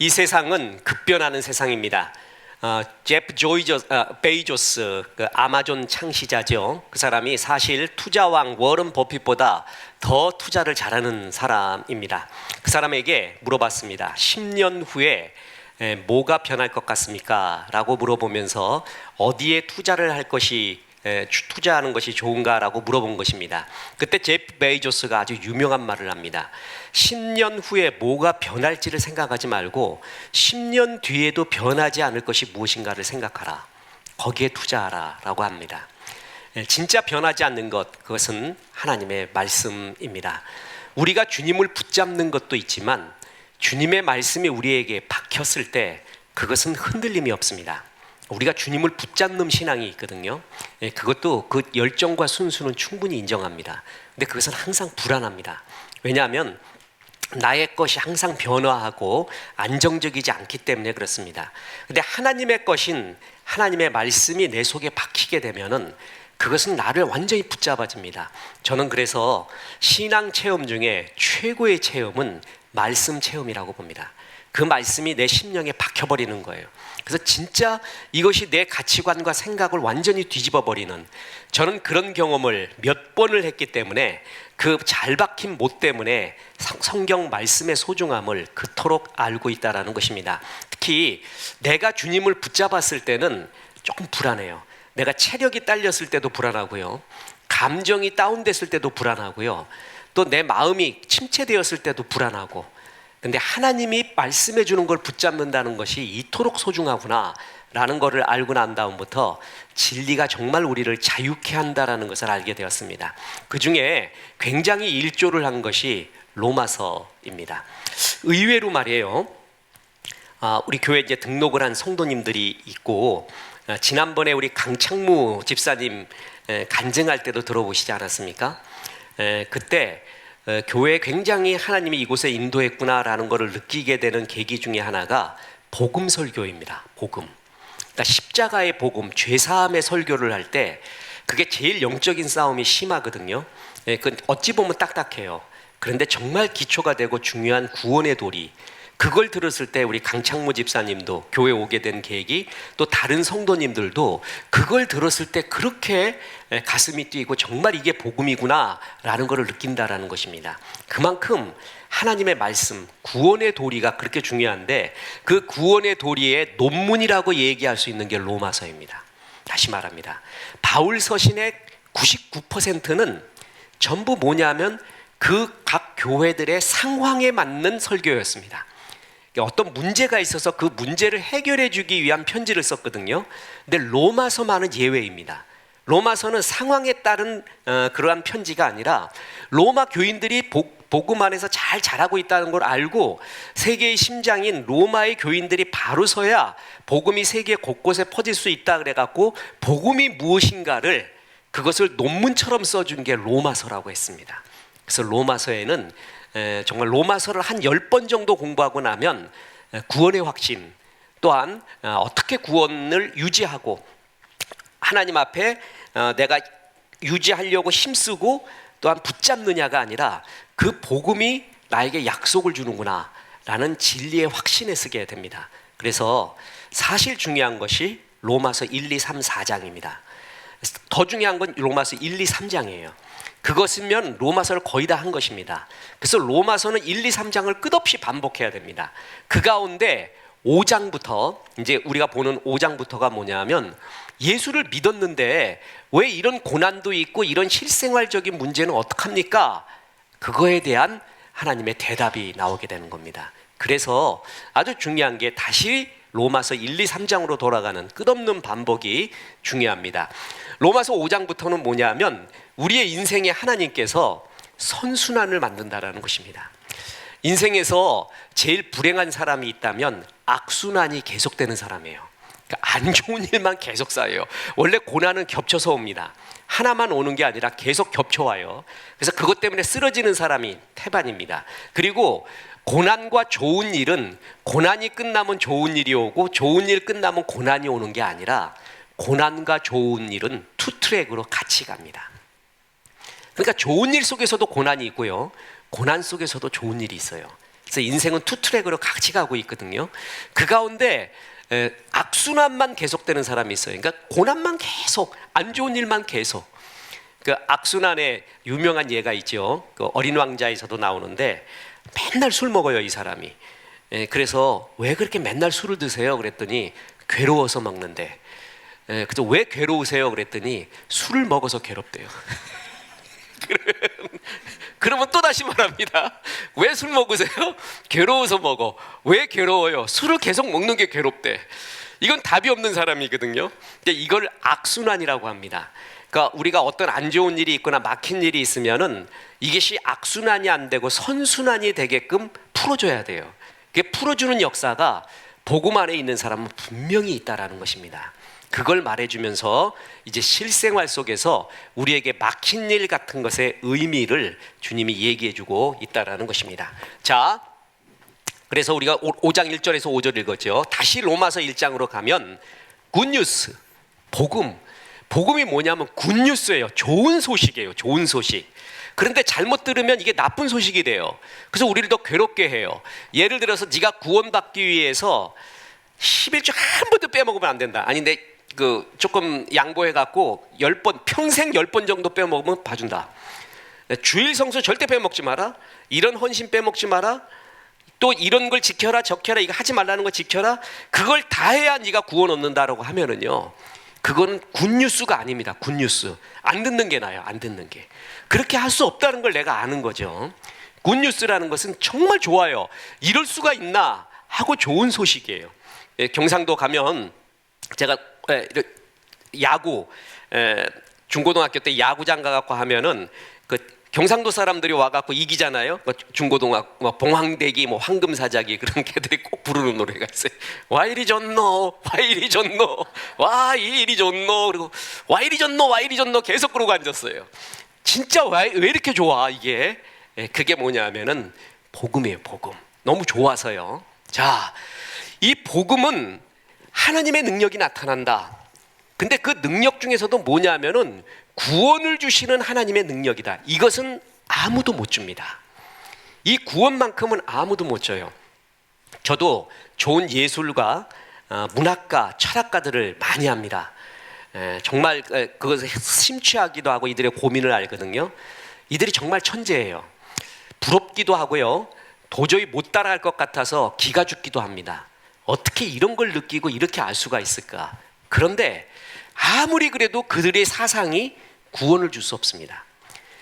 이 세상은 급변하는 세상입니다. 제프 베이조스, 그 아마존 창시자죠. 그 사람이 사실 투자왕 워런 버핏보다 더 투자를 잘하는 사람입니다. 그 사람에게 물어봤습니다. 10년 후에 뭐가 변할 것 같습니까? 라고 물어보면서 어디에 투자하는 것이 좋은가라고 물어본 것입니다. 그때 제프 베이조스가 아주 유명한 말을 합니다. 10년 후에 뭐가 변할지를 생각하지 말고 10년 뒤에도 변하지 않을 것이 무엇인가를 생각하라. 거기에 투자하라 라고 합니다. 진짜 변하지 않는 것, 그것은 하나님의 말씀입니다. 우리가 주님을 붙잡는 것도 있지만 주님의 말씀이 우리에게 박혔을 때 그것은 흔들림이 없습니다. 우리가 주님을 붙잡는 신앙이 있거든요. 그것도 그 열정과 순수는 충분히 인정합니다. 근데 그것은 항상 불안합니다. 왜냐하면 나의 것이 항상 변화하고 안정적이지 않기 때문에 그렇습니다. 근데 하나님의 것인 하나님의 말씀이 내 속에 박히게 되면은 그것은 나를 완전히 붙잡아줍니다. 저는 그래서 신앙 체험 중에 최고의 체험은 말씀 체험이라고 봅니다. 그 말씀이 내 심령에 박혀버리는 거예요. 그래서 진짜 이것이 내 가치관과 생각을 완전히 뒤집어버리는, 저는 그런 경험을 몇 번을 했기 때문에 그 잘 박힌 못 때문에 성경 말씀의 소중함을 그토록 알고 있다는 것입니다. 특히 내가 주님을 붙잡았을 때는 조금 불안해요. 내가 체력이 딸렸을 때도 불안하고요, 감정이 다운됐을 때도 불안하고요, 또 내 마음이 침체되었을 때도 불안하고. 근데 하나님이 말씀해 주는 걸 붙잡는다는 것이 이토록 소중하구나 라는 것을 알고 난 다음부터 진리가 정말 우리를 자유케 한다라는 것을 알게 되었습니다. 그 중에 굉장히 일조를 한 것이 로마서입니다. 의외로 말이에요, 우리 교회 이제 등록을 한 성도님들이 있고, 지난번에 우리 강창무 집사님 간증할 때도 들어보시지 않았습니까? 그때 교회에 굉장히 하나님이 이곳에 인도했구나라는 것을 느끼게 되는 계기 중에 하나가 복음 설교입니다. 복음. 그러니까 십자가의 복음, 죄사함의 설교를 할 때 그게 제일 영적인 싸움이 심하거든요. 그 어찌 보면 딱딱해요. 그런데 정말 기초가 되고 중요한 구원의 도리, 그걸 들었을 때 우리 강창무 집사님도 교회 오게 된 계기, 또 다른 성도님들도 그걸 들었을 때 그렇게 가슴이 뛰고 정말 이게 복음이구나 라는 것을 느낀다라는 것입니다. 그만큼 하나님의 말씀, 구원의 도리가 그렇게 중요한데 그 구원의 도리의 논문이라고 얘기할 수 있는 게 로마서입니다. 다시 말합니다. 바울 서신의 99%는 전부 뭐냐면 그 각 교회들의 상황에 맞는 설교였습니다. 어떤 문제가 있어서 그 문제를 해결해 주기 위한 편지를 썼거든요. 근데 로마서만은 예외입니다. 로마서는 상황에 따른 그러한 편지가 아니라 로마 교인들이 복음 안에서 잘 자라고 있다는 걸 알고 세계의 심장인 로마의 교인들이 바로 서야 복음이 세계 곳곳에 퍼질 수 있다 그래갖고 복음이 무엇인가를 그것을 논문처럼 써준 게 로마서라고 했습니다. 그래서 로마서에는 정말 로마서를 한 10번 정도 공부하고 나면 구원의 확신, 또한 어떻게 구원을 유지하고 하나님 앞에 내가 유지하려고 힘쓰고 또한 붙잡느냐가 아니라 그 복음이 나에게 약속을 주는구나 라는 진리의 확신에 쓰게 됩니다. 그래서 사실 중요한 것이 로마서 1, 2, 3, 4장입니다. 더 중요한 건 로마서 1, 2, 3장이에요. 그것이면 로마서를 거의 다 한 것입니다. 그래서 로마서는 1, 2, 3장을 끝없이 반복해야 됩니다. 그 가운데 5장부터, 이제 우리가 보는 5장부터가 뭐냐면 예수를 믿었는데 왜 이런 고난도 있고 이런 실생활적인 문제는 어떡합니까? 그거에 대한 하나님의 대답이 나오게 되는 겁니다. 그래서 아주 중요한 게 다시 로마서 1, 2, 3장으로 돌아가는 끝없는 반복이 중요합니다. 로마서 5장부터는 뭐냐면 우리의 인생에 하나님께서 선순환을 만든다라는 것입니다. 인생에서 제일 불행한 사람이 있다면 악순환이 계속되는 사람이에요. 그러니까 안 좋은 일만 계속 쌓여요. 원래 고난은 겹쳐서 옵니다. 하나만 오는 게 아니라 계속 겹쳐와요. 그래서 그것 때문에 쓰러지는 사람이 태반입니다. 그리고 고난과 좋은 일은 고난이 끝나면 좋은 일이 오고 좋은 일 끝나면 고난이 오는 게 아니라 고난과 좋은 일은 투 트랙으로 같이 갑니다. 그러니까 좋은 일 속에서도 고난이 있고요, 고난 속에서도 좋은 일이 있어요. 그래서 인생은 투 트랙으로 같이 가고 있거든요. 그 가운데 악순환만 계속되는 사람이 있어요. 그러니까 고난만 계속, 안 좋은 일만 계속. 그 악순환의 유명한 예가 있죠. 그 어린 왕자에서도 나오는데 맨날 술 먹어요, 이 사람이. 그래서 왜 그렇게 맨날 술을 드세요? 그랬더니 괴로워서 먹는데. 그래서 왜 괴로우세요? 그랬더니 술을 먹어서 괴롭대요. 그러면 또 다시 말합니다. 왜 술 먹으세요? 괴로워서 먹어. 왜 괴로워요? 술을 계속 먹는 게 괴롭대. 이건 답이 없는 사람이거든요. 근데 이걸 악순환이라고 합니다. 그러니까 우리가 어떤 안 좋은 일이 있거나 막힌 일이 있으면은 이것이 악순환이 안 되고 선순환이 되게끔 풀어줘야 돼요. 그게 풀어주는 역사가 복음 안에 있는 사람은 분명히 있다라는 것입니다. 그걸 말해주면서 이제 실생활 속에서 우리에게 막힌 일 같은 것의 의미를 주님이 얘기해주고 있다라는 것입니다. 자, 그래서 우리가 5장 1절에서 5절 읽었죠. 다시 로마서 1장으로 가면 굿뉴스, 복음이 뭐냐면 굿뉴스예요. 좋은 소식이에요. 좋은 소식. 그런데 잘못 들으면 이게 나쁜 소식이 돼요. 그래서 우리를 더 괴롭게 해요. 예를 들어서 네가 구원받기 위해서 11조 한 번도 빼먹으면 안 된다. 아니 근데 조금 양보해갖고 10번, 평생 10번 정도 빼먹으면 봐준다. 주일 성수 절대 빼먹지 마라. 이런 헌신 빼먹지 마라. 또 이런 걸 지켜라, 적혀라, 이거 하지 말라는 거 지켜라. 그걸 다 해야 네가 구원 얻는다라고 하면은요, 그거는 굿뉴스가 아닙니다. 굿뉴스. 안 듣는 게 나아요. 안 듣는 게. 그렇게 할 수 없다는 걸 내가 아는 거죠. 굿뉴스라는 것은 정말 좋아요. 이럴 수가 있나 하고 좋은 소식이에요. 경상도 가면 제가 야구, 중고등학교 때 야구장 가갖고 하면은 그 경상도 사람들이 와갖고 이기잖아요. 중고등학교 봉황대기, 황금사자기 그런 개들이 꼭 부르는 노래가 있어요. 와 이리 좋노, 와 이리 좋노, 와 이리 좋노. 그리고 와 이리 좋노, 와 이리 좋노 계속 그러고 앉았어요. 진짜 왜 이렇게 좋아 이게? 그게 뭐냐면은 복음이에요. 복음. 너무 좋아서요. 자, 이 복음은 하나님의 능력이 나타난다. 근데 그 능력 중에서도 뭐냐면은 구원을 주시는 하나님의 능력이다. 이것은 아무도 못 줍니다. 이 구원만큼은 아무도 못 줘요. 저도 좋은 예술가, 문학가, 철학가들을 많이 합니다. 정말 그것을 심취하기도 하고 이들의 고민을 알거든요. 이들이 정말 천재예요. 부럽기도 하고요. 도저히 못 따라갈 것 같아서 기가 죽기도 합니다. 어떻게 이런 걸 느끼고 이렇게 알 수가 있을까? 그런데 아무리 그래도 그들의 사상이 구원을 줄 수 없습니다.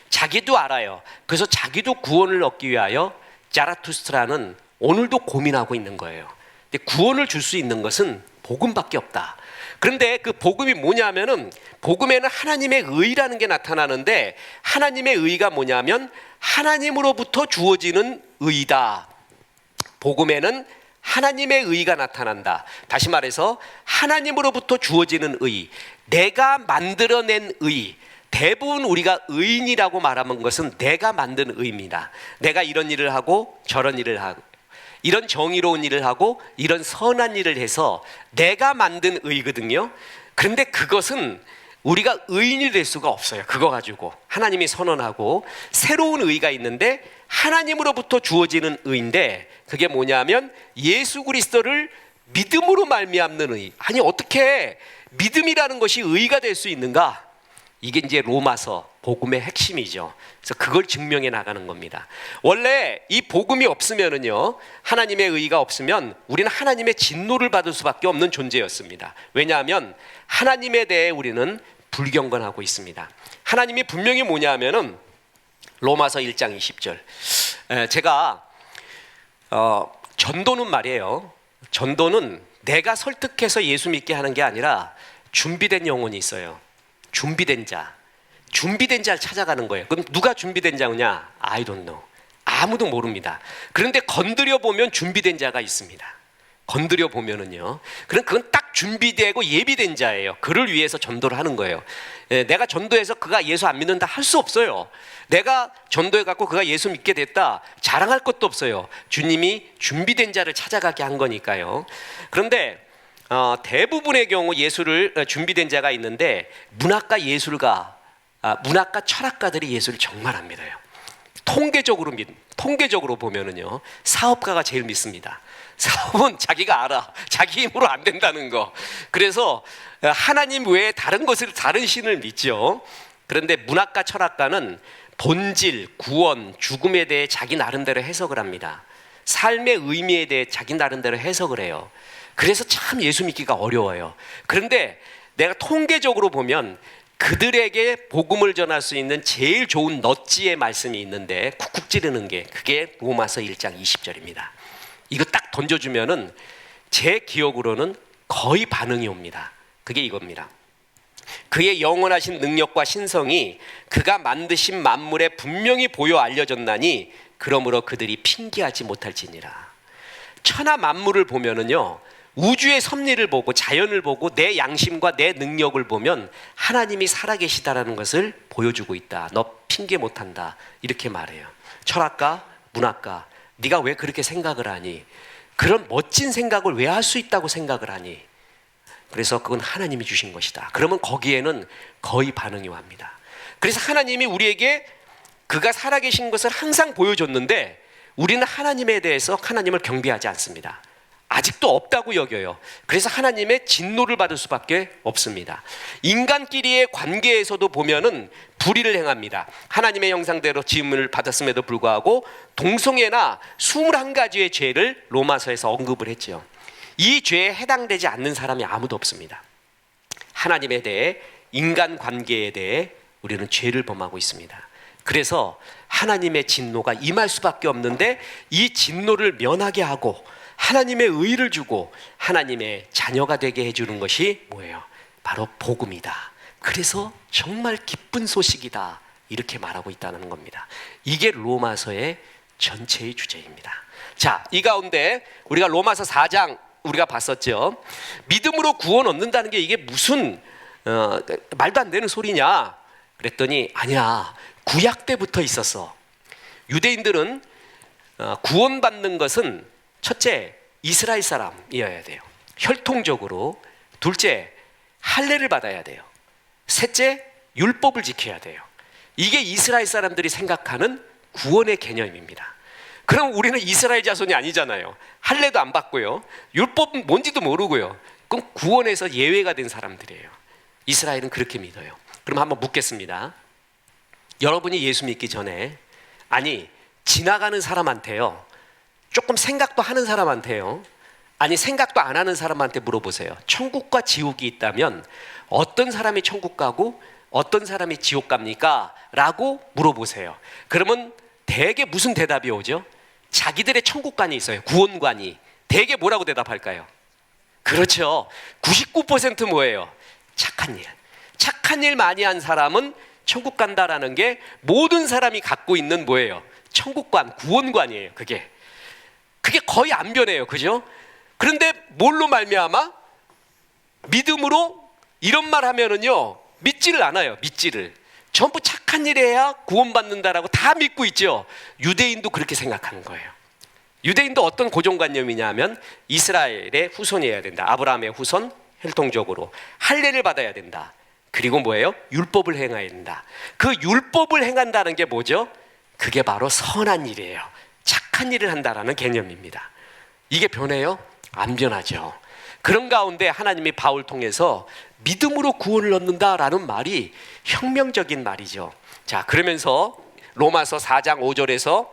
자기도 알아요. 그래서 자기도 구원을 얻기 위하여 자라투스트라는 오늘도 고민하고 있는 거예요. 근데 구원을 줄 수 있는 것은 복음밖에 없다. 그런데 그 복음이 뭐냐면은 복음에는 하나님의 의라는 게 나타나는데 하나님의 의가 뭐냐면 하나님으로부터 주어지는 의다. 복음에는 하나님의 의가 나타난다. 다시 말해서 하나님으로부터 주어지는 의, 내가 만들어낸 의. 대부분 우리가 의인이라고 말하는 것은 내가 만든 의입니다. 내가 이런 일을 하고 저런 일을 하고 이런 정의로운 일을 하고 이런 선한 일을 해서 내가 만든 의거든요. 그런데 그것은 우리가 의인이 될 수가 없어요. 그거 가지고 하나님이 선언하고 새로운 의가 있는데 하나님으로부터 주어지는 의인데 그게 뭐냐면 예수 그리스도를 믿음으로 말미암는 의. 아니 어떻게 믿음이라는 것이 의가 될 수 있는가? 이게 이제 로마서 복음의 핵심이죠. 그래서 그걸 증명해 나가는 겁니다. 원래 이 복음이 없으면은요, 하나님의 의가 없으면 우리는 하나님의 진노를 받을 수밖에 없는 존재였습니다. 왜냐하면 하나님에 대해 우리는 불경건하고 있습니다. 하나님이 분명히 뭐냐면은 로마서 1장 20절. 제가 전도는 말이에요. 전도는 내가 설득해서 예수 믿게 하는 게 아니라 준비된 영혼이 있어요. 준비된 자를 찾아가는 거예요. 그럼 누가 준비된 자냐? I don't know. 아무도 모릅니다. 그런데 건드려 보면 준비된 자가 있습니다. 건드려 보면은요. 그건 딱 준비되고 예비된 자예요. 그를 위해서 전도를 하는 거예요. 내가 전도해서 그가 예수 안 믿는다 할 수 없어요. 내가 전도해 갖고 그가 예수 믿게 됐다 자랑할 것도 없어요. 주님이 준비된 자를 찾아가게 한 거니까요. 그런데 대부분의 경우 예수를 준비된 자가 있는데 문학가, 예술가, 문학가, 철학가들이 예수를 정말 안 믿어요. 통계적으로 보면은요, 사업가가 제일 믿습니다. 사업은 자기가 알아. 자기 힘으로 안 된다는 거. 그래서 하나님 외에 다른 신을 믿죠. 그런데 문학가, 철학가는 본질, 구원, 죽음에 대해 자기 나름대로 해석을 합니다. 삶의 의미에 대해 자기 나름대로 해석을 해요. 그래서 참 예수 믿기가 어려워요. 그런데 내가 통계적으로 보면 그들에게 복음을 전할 수 있는 제일 좋은 넛지의 말씀이 있는데, 쿡쿡 찌르는 게, 그게 로마서 1장 20절입니다. 이거 딱 던져주면은 제 기억으로는 거의 반응이 옵니다. 그게 이겁니다. 그의 영원하신 능력과 신성이 그가 만드신 만물에 분명히 보여 알려졌나니 그러므로 그들이 핑계하지 못할지니라. 천하 만물을 보면은요, 우주의 섭리를 보고 자연을 보고 내 양심과 내 능력을 보면 하나님이 살아계시다라는 것을 보여주고 있다. 너 핑계 못한다, 이렇게 말해요. 철학가, 문학가, 네가 왜 그렇게 생각을 하니? 그런 멋진 생각을 왜 할 수 있다고 생각을 하니? 그래서 그건 하나님이 주신 것이다. 그러면 거기에는 거의 반응이 옵니다. 그래서 하나님이 우리에게 그가 살아계신 것을 항상 보여줬는데 우리는 하나님에 대해서 하나님을 경배하지 않습니다. 아직도 없다고 여겨요. 그래서 하나님의 진노를 받을 수밖에 없습니다. 인간끼리의 관계에서도 보면은 불의를 행합니다. 하나님의 형상대로 지음을 받았음에도 불구하고 동성애나 21가지의 죄를 로마서에서 언급을 했죠. 이 죄에 해당되지 않는 사람이 아무도 없습니다. 하나님에 대해, 인간 관계에 대해 우리는 죄를 범하고 있습니다. 그래서 하나님의 진노가 임할 수밖에 없는데 이 진노를 면하게 하고 하나님의 의를 주고 하나님의 자녀가 되게 해주는 것이 뭐예요? 바로 복음이다. 그래서 정말 기쁜 소식이다, 이렇게 말하고 있다는 겁니다. 이게 로마서의 전체의 주제입니다. 자, 이 가운데 우리가 로마서 4장 우리가 봤었죠. 믿음으로 구원 얻는다는 게 이게 무슨 말도 안 되는 소리냐 그랬더니 아니야, 구약 때부터 있었어. 유대인들은 구원받는 것은 첫째, 이스라엘 사람이어야 돼요. 혈통적으로. 둘째, 할례를 받아야 돼요. 셋째, 율법을 지켜야 돼요. 이게 이스라엘 사람들이 생각하는 구원의 개념입니다. 그럼 우리는 이스라엘 자손이 아니잖아요. 할례도 안 받고요, 율법은 뭔지도 모르고요. 그럼 구원에서 예외가 된 사람들이에요. 이스라엘은 그렇게 믿어요. 그럼 한번 묻겠습니다. 여러분이 예수 믿기 전에, 아니 지나가는 사람한테요, 조금 생각도 하는 사람한테요, 아니 생각도 안 하는 사람한테 물어보세요. 천국과 지옥이 있다면 어떤 사람이 천국 가고 어떤 사람이 지옥 갑니까? 라고 물어보세요. 그러면 대개 무슨 대답이 오죠? 자기들의 천국관이 있어요. 구원관이. 대개 뭐라고 대답할까요? 그렇죠. 99% 뭐예요? 착한 일. 착한 일 많이 한 사람은 천국 간다라는 게 모든 사람이 갖고 있는 뭐예요? 천국관, 구원관이에요. 그게 거의 안 변해요. 그죠? 그런데 뭘로 말미암아? 믿음으로 이런 말 하면은요, 믿지를 않아요. 믿지를. 전부 착한 일 해야 구원받는다라고 다 믿고 있죠. 유대인도 그렇게 생각하는 거예요. 유대인도 어떤 고정관념이냐 하면 이스라엘의 후손이어야 된다. 아브라함의 후손, 혈통적으로 할례를 받아야 된다. 그리고 뭐예요? 율법을 행해야 된다. 그 율법을 행한다는 게 뭐죠? 그게 바로 선한 일이에요. 착한 일을 한다라는 개념입니다. 이게 변해요? 안 변하죠. 그런 가운데 하나님이 바울 통해서 믿음으로 구원을 얻는다라는 말이 혁명적인 말이죠. 자, 그러면서 로마서 4장 5절에서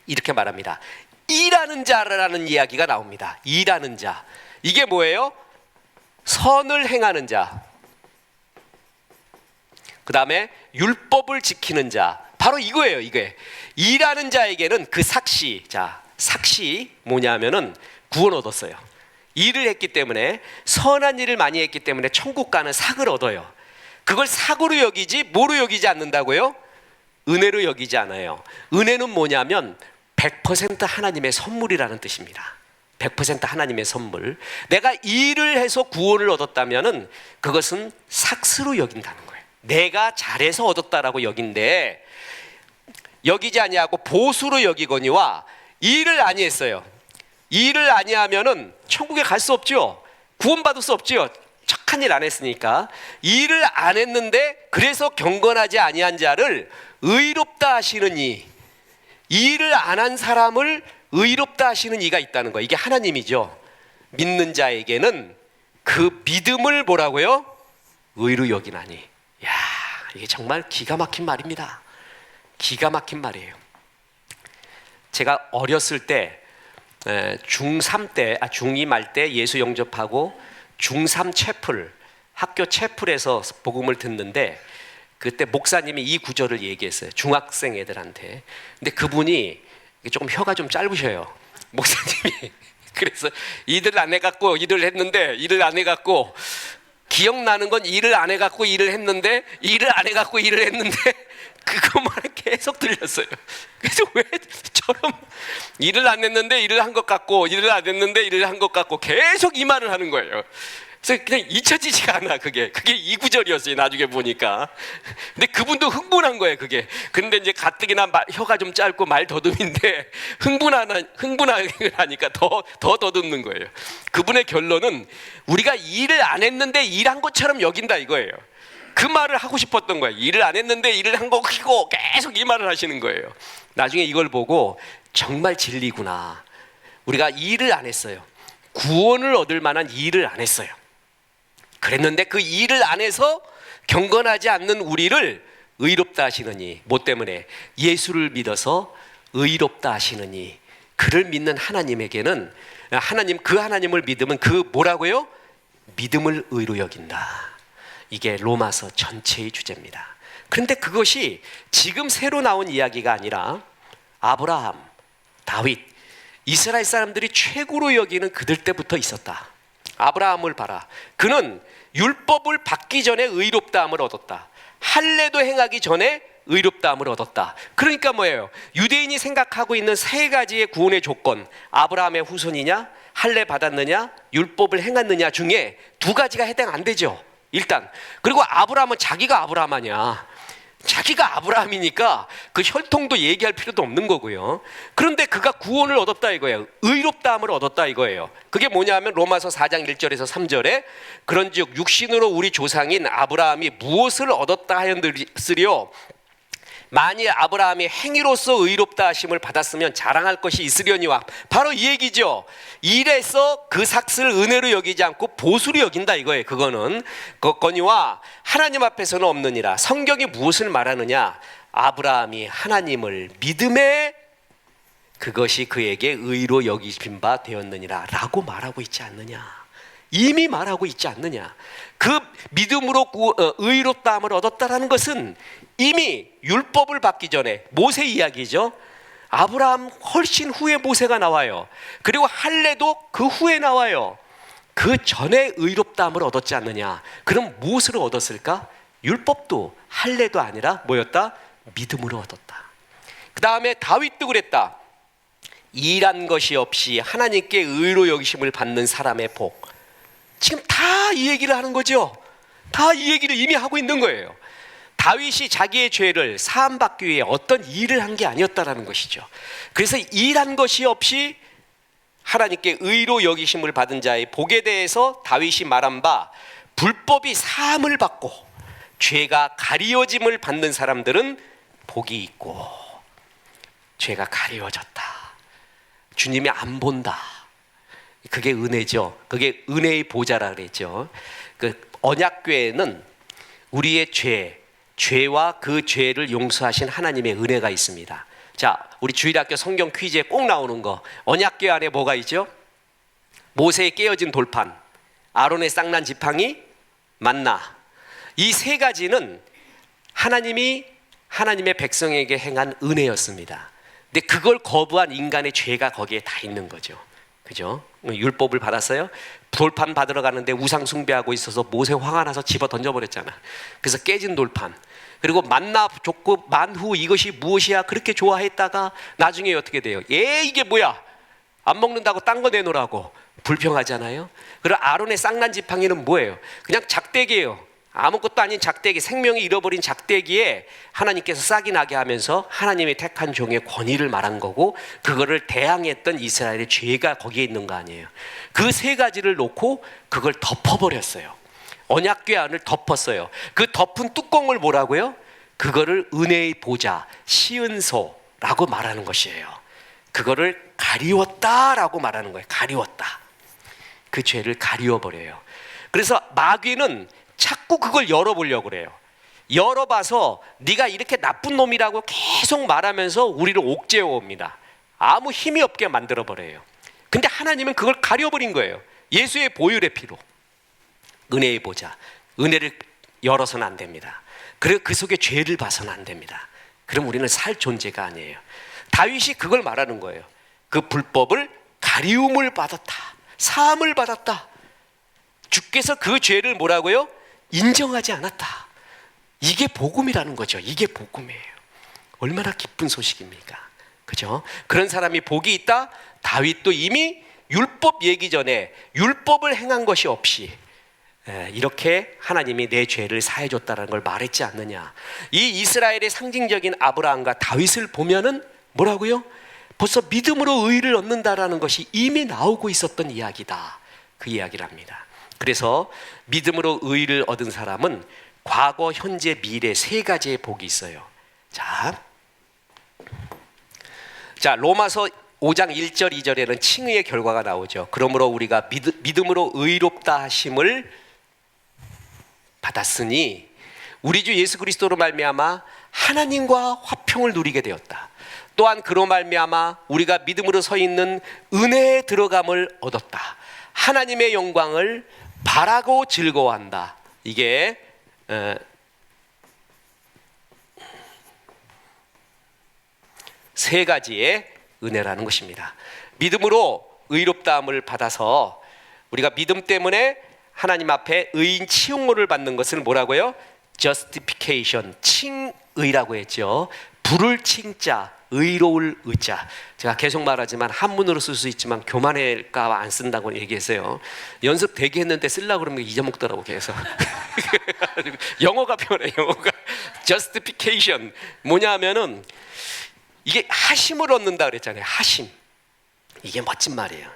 이렇게 말합니다. 일하는 자라는 이야기가 나옵니다. 일하는 자. 이게 뭐예요? 선을 행하는 자. 그 다음에 율법을 지키는 자. 바로 이거예요. 이게 일하는 자에게는 그 삭시. 자, 삭시 뭐냐면은 구원 얻었어요. 일을 했기 때문에, 선한 일을 많이 했기 때문에 천국 가는 삭을 얻어요. 그걸 삭으로 여기지 뭐로 여기지 않는다고요? 은혜로 여기지 않아요. 은혜는 뭐냐면 100% 하나님의 선물이라는 뜻입니다. 100% 하나님의 선물. 내가 일을 해서 구원을 얻었다면은 그것은 삭스로 여긴다는 거예요. 내가 잘해서 얻었다라고 여긴데, 여기지 아니하고 보수로 여기거니와 일을 아니했어요. 일을 아니하면은 천국에 갈 수 없죠. 구원받을 수 없죠. 착한 일 안 했으니까. 일을 안 했는데 그래서 경건하지 아니한 자를 의롭다 하시느니, 일을 안 한 사람을 의롭다 하시는 이가 있다는 거예요. 이게 하나님이죠. 믿는 자에게는 그 믿음을 뭐라고요? 의로 여기나니. 야, 이게 정말 기가 막힌 말입니다. 기가 막힌 말이에요. 제가 어렸을 때 중3 때, 중2 말 때 예수 영접하고 중3 채플, 학교 채플에서 복음을 듣는데 그때 목사님이 이 구절을 얘기했어요. 중학생 애들한테. 근데 그분이 조금 혀가 좀 짧으셔요. 목사님이. 그래서 일을 안 해갖고 일을 했는데, 일을 안 해갖고 기억나는 건 일을 안 해갖고 일을 했는데, 일을 안 해갖고 일을 했는데 그것만 계속 들렸어요. 그래서 왜 저런 일을 안 했는데 일을 한 것 같고, 일을 안 했는데 일을 한 것 같고 계속 이 말을 하는 거예요. 그래서 그냥 잊혀지지가 않아. 그게 이 구절이었어요. 나중에 보니까. 근데 그분도 흥분한 거예요. 그게. 근데 이제 가뜩이나 혀가 좀 짧고 말 더듬인데 흥분하니까 더 더듬는 거예요. 그분의 결론은 우리가 일을 안 했는데 일한 것처럼 여긴다 이거예요. 그 말을 하고 싶었던 거예요. 일을 안 했는데 일을 한 거고 계속 이 말을 하시는 거예요. 나중에 이걸 보고 정말 진리구나. 우리가 일을 안 했어요. 구원을 얻을 만한 일을 안 했어요. 그랬는데 그 일을 안 해서 경건하지 않는 우리를 의롭다 하시느니, 뭐 때문에? 예수를 믿어서 의롭다 하시느니. 그를 믿는 하나님에게는 그 하나님을 믿으면 그 뭐라고요? 믿음을 의로 여긴다. 이게 로마서 전체의 주제입니다. 그런데 그것이 지금 새로 나온 이야기가 아니라 아브라함, 다윗, 이스라엘 사람들이 최고로 여기는 그들 때부터 있었다. 아브라함을 봐라. 그는 율법을 받기 전에 의롭다함을 얻었다. 할례도 행하기 전에 의롭다함을 얻었다. 그러니까 뭐예요? 유대인이 생각하고 있는 세 가지의 구원의 조건, 아브라함의 후손이냐, 할례 받았느냐, 율법을 행했느냐 중에 두 가지가 해당 안 되죠. 일단. 그리고 아브라함은 자기가 아브라함 아니야. 자기가 아브라함이니까 그 혈통도 얘기할 필요도 없는 거고요. 그런데 그가 구원을 얻었다 이거예요. 의롭다함을 얻었다 이거예요. 그게 뭐냐면 로마서 4장 1절에서 3절에 그런즉 육신으로 우리 조상인 아브라함이 무엇을 얻었다 하였으리요? 만일 아브라함이 행위로서 의롭다 하심을 받았으면 자랑할 것이 있으려니와. 바로 이 얘기죠. 일에서 그 삭슬 은혜로 여기지 않고 보수로 여긴다 이거예요. 그거는 거니와 하나님 앞에서는 없느니라. 성경이 무엇을 말하느냐? 아브라함이 하나님을 믿음에 그것이 그에게 의로 여기심 바 되었느니라 라고 말하고 있지 않느냐. 이미 말하고 있지 않느냐. 그 믿음으로 의롭다함을 얻었다라는 것은 이미 율법을 받기 전에 모세 이야기죠. 아브라함 훨씬 후에 모세가 나와요. 그리고 할례도 그 후에 나와요. 그 전에 의롭다함을 얻었지 않느냐. 그럼 무엇으로 얻었을까? 율법도 할례도 아니라 뭐였다? 믿음으로 얻었다. 그 다음에 다윗도 그랬다. 일한 것이 없이 하나님께 의로 여기심을 받는 사람의 복. 지금 다 이 얘기를 하는 거죠. 다 이 얘기를 이미 하고 있는 거예요. 다윗이 자기의 죄를 사함받기 위해 어떤 일을 한 게 아니었다라는 것이죠. 그래서 일한 것이 없이 하나님께 의로 여기심을 받은 자의 복에 대해서 다윗이 말한 바 불법이 사함을 받고 죄가 가리워짐을 받는 사람들은 복이 있고 죄가 가리워졌다. 주님이 안 본다. 그게 은혜죠. 그게 은혜의 보좌라 그랬죠. 그 언약궤에는 우리의 죄와 그 죄를 용서하신 하나님의 은혜가 있습니다. 자, 우리 주일학교 성경 퀴즈에 꼭 나오는 거. 언약궤 안에 뭐가 있죠? 모세의 깨어진 돌판, 아론의 쌍난 지팡이, 만나. 이 세 가지는 하나님이 하나님의 백성에게 행한 은혜였습니다. 근데 그걸 거부한 인간의 죄가 거기에 다 있는 거죠. 그죠? 율법을 받았어요. 돌판 받으러 가는데 우상 숭배하고 있어서 모세 화가 나서 집어 던져버렸잖아. 그래서 깨진 돌판. 그리고 만나 줬고 만후 이것이 무엇이야 그렇게 좋아했다가 나중에 어떻게 돼요? 이게 뭐야? 안 먹는다고 딴 거 내놓으라고 불평하잖아요. 그리고 아론의 쌍난 지팡이는 뭐예요? 그냥 작대기예요. 아무것도 아닌 작대기, 생명이 잃어버린 작대기에 하나님께서 싹이 나게 하면서 하나님의 택한 종의 권위를 말한 거고, 그거를 대항했던 이스라엘의 죄가 거기에 있는 거 아니에요. 그 세 가지를 놓고 그걸 덮어버렸어요. 언약궤 안을 덮었어요. 그 덮은 뚜껑을 뭐라고요? 그거를 은혜의 보좌, 시은소, 라고 말하는 것이에요. 그거를 가리웠다라고 말하는 거예요. 가리웠다. 그 죄를 가리워버려요. 그래서 마귀는 자꾸 그걸 열어보려고 그래요. 열어봐서 네가 이렇게 나쁜 놈이라고 계속 말하면서 우리를 옥죄어 옵니다. 아무 힘이 없게 만들어버려요. 근데 하나님은 그걸 가려버린 거예요. 예수의 보혈의 피로. 은혜의 보좌. 은혜를 열어서는 안 됩니다. 그리고 그 속에 죄를 봐서는 안 됩니다. 그럼 우리는 살 존재가 아니에요. 다윗이 그걸 말하는 거예요. 그 불법을 가리움을 받았다. 사함을 받았다. 주께서 그 죄를 뭐라고요? 인정하지 않았다. 이게 복음이라는 거죠. 이게 복음이에요. 얼마나 기쁜 소식입니까? 그죠? 그런 사람이 복이 있다. 다윗도 이미 율법 얘기 전에 율법을 행한 것이 없이 이렇게 하나님이 내 죄를 사해줬다는 걸 말했지 않느냐. 이 이스라엘의 상징적인 아브라함과 다윗을 보면은 뭐라고요? 벌써 믿음으로 의를 얻는다라는 것이 이미 나오고 있었던 이야기다. 그 이야기를 합니다. 그래서 믿음으로 의를 얻은 사람은 과거, 현재, 미래 세 가지의 복이 있어요. 자, 로마서 5장 1절 2절에는 칭의의 결과가 나오죠. 그러므로 우리가 믿음으로 의롭다 하심을 받았으니 우리 주 예수 그리스도로 말미암아 하나님과 화평을 누리게 되었다. 또한 그로 말미암아 우리가 믿음으로 서 있는 은혜에 들어감을 얻었다. 하나님의 영광을 바라고 즐거워한다. 이게 세 가지의 은혜라는 것입니다. 믿음으로 의롭다함을 받아서 우리가 믿음 때문에 하나님 앞에 의인 치용모를 받는 것을 뭐라고요? justification, 칭의라고 했죠. 부를 칭자, 의로울 의자. 제가 계속 말하지만 한문으로 쓸 수 있지만 교만할까 안 쓴다고 얘기했어요. 연습 되게 했는데 쓰려고 그러면 잊어먹더라고 계속. 영어가 편해. 영어가 justification 뭐냐 하면은 이게 하심을 얻는다 그랬잖아요. 하심. 이게 멋진 말이에요.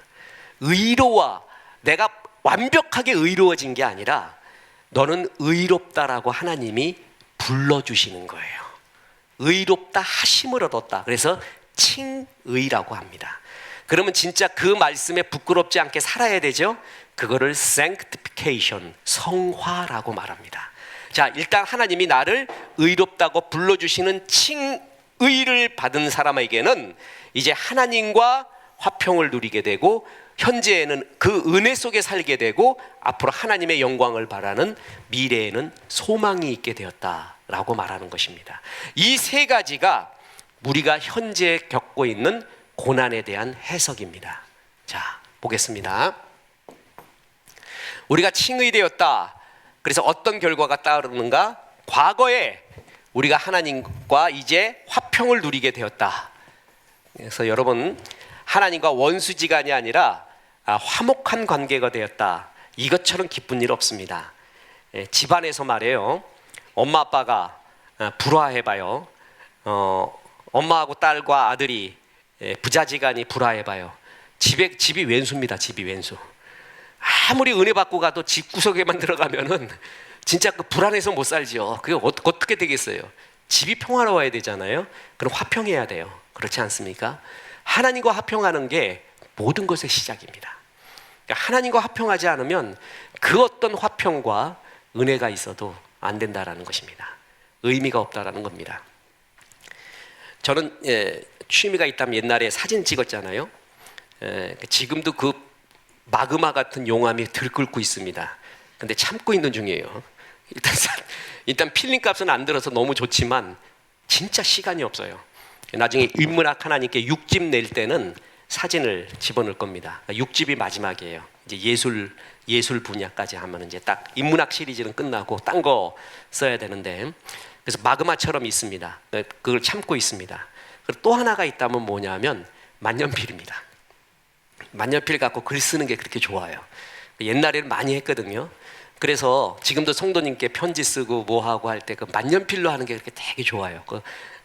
의로워. 내가 완벽하게 의로워진 게 아니라 너는 의롭다라고 하나님이 불러주시는 거예요. 의롭다 하심을 얻었다. 그래서 칭의라고 합니다. 그러면 진짜 그 말씀에 부끄럽지 않게 살아야 되죠. 그거를 sanctification, 성화라고 말합니다. 자, 일단 하나님이 나를 의롭다고 불러주시는 칭의를 받은 사람에게는 이제 하나님과 화평을 누리게 되고 현재에는 그 은혜 속에 살게 되고 앞으로 하나님의 영광을 바라는 미래에는 소망이 있게 되었다라고 말하는 것입니다. 이 세 가지가 우리가 현재 겪고 있는 고난에 대한 해석입니다. 자, 보겠습니다. 우리가 칭의되었다. 그래서 어떤 결과가 따르는가? 과거에 우리가 하나님과 이제 화평을 누리게 되었다. 그래서 여러분, 하나님과 원수지간이 아니라 화목한 관계가 되었다. 이것처럼 기쁜 일 없습니다. 집안에서 말이에요. 엄마 아빠가 불화해봐요. 엄마하고 딸과 아들이 부자지간이 불화해봐요. 집이 왼수입니다. 집이 왼수. 아무리 은혜 받고 가도 집 구석에만 들어가면은 진짜 그 불안해서 못 살지요. 그게 어떻게 되겠어요? 집이 평화로워야 되잖아요. 그럼 화평해야 돼요. 그렇지 않습니까? 하나님과 화평하는 게 모든 것의 시작입니다. 그러니까 하나님과 화평하지 않으면 그 어떤 화평과 은혜가 있어도 안 된다라는 것입니다. 의미가 없다라는 겁니다. 저는 취미가 있다면 옛날에 사진 찍었잖아요. 지금도 그 마그마 같은 용암이 들끓고 있습니다. 근데 참고 있는 중이에요. 일단 필름값은 안 들어서 너무 좋지만 진짜 시간이 없어요. 나중에 인문학 하나님께 6집 낼 때는 사진을 집어넣을 겁니다. 6집이 마지막이에요. 이제 예술 분야까지 하면 이제 딱 인문학 시리즈는 끝나고 딴 거 써야 되는데, 그래서 마그마처럼 있습니다. 그걸 참고 있습니다. 그리고 또 하나가 있다면 뭐냐면 만년필입니다. 만년필 갖고 글 쓰는 게 그렇게 좋아요. 옛날에는 많이 했거든요. 그래서 지금도 성도님께 편지 쓰고 뭐 하고 할 때 그 만년필로 하는 게 그렇게 되게 좋아요.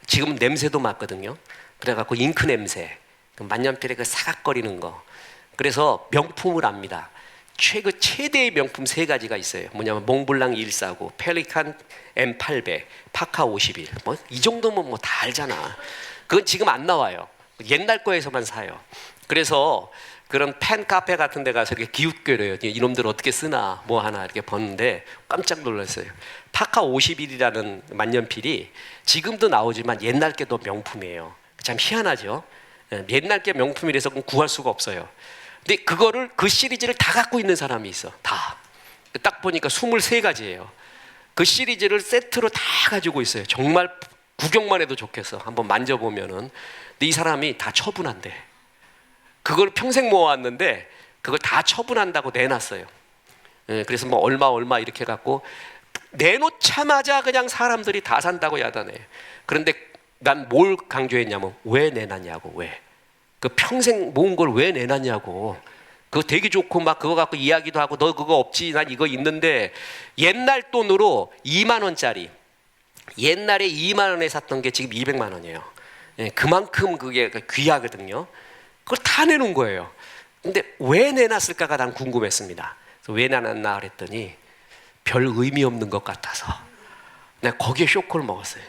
지금 냄새도 맡거든요. 그래갖고 잉크 냄새, 만년필에 그 사각거리는 거. 그래서 명품을 압니다. 최대의 명품 세 가지가 있어요. 뭐냐면 몽블랑 149, 펠리칸 M800, 파카 51. 뭐 이 정도면 뭐 다 알잖아. 그건 지금 안 나와요. 옛날 거에서만 사요. 그래서 그런 팬 카페 같은 데 가서 이렇게 기웃거려요. 이놈들 어떻게 쓰나 뭐 하나 이렇게 봤는데 깜짝 놀랐어요. 파카 51이라는 만년필이 지금도 나오지만 옛날 게 더 명품이에요. 참 희한하죠. 옛날 게 명품이라서 구할 수가 없어요. 근데 그거를 그 시리즈를 다 갖고 있는 사람이 있어. 다. 딱 보니까 23가지예요. 그 시리즈를 세트로 다 가지고 있어요. 정말 구경만 해도 좋겠어. 한번 만져보면은. 근데 이 사람이 다 처분한대. 그걸 평생 모아왔는데 그걸 다 처분한다고 내놨어요. 그래서 뭐 얼마 이렇게 갖고 내놓자마자 그냥 사람들이 다 산다고 야단해. 그런데 난 뭘 강조했냐면 왜 내놨냐고. 왜? 그 평생 모은 걸 왜 내놨냐고. 그거 되게 좋고 막 그거 갖고 이야기도 하고 너 그거 없지 난 이거 있는데 옛날 돈으로 2만 원짜리 옛날에 2만 원에 샀던 게 지금 200만 원이에요. 그만큼 그게 귀하거든요. 그걸 다 내놓은 거예요. 근데 왜 내놨을까가 난 궁금했습니다. 그래서 왜 내놨나 그랬더니 별 의미 없는 것 같아서. 내가 거기에 쇼크를 먹었어요.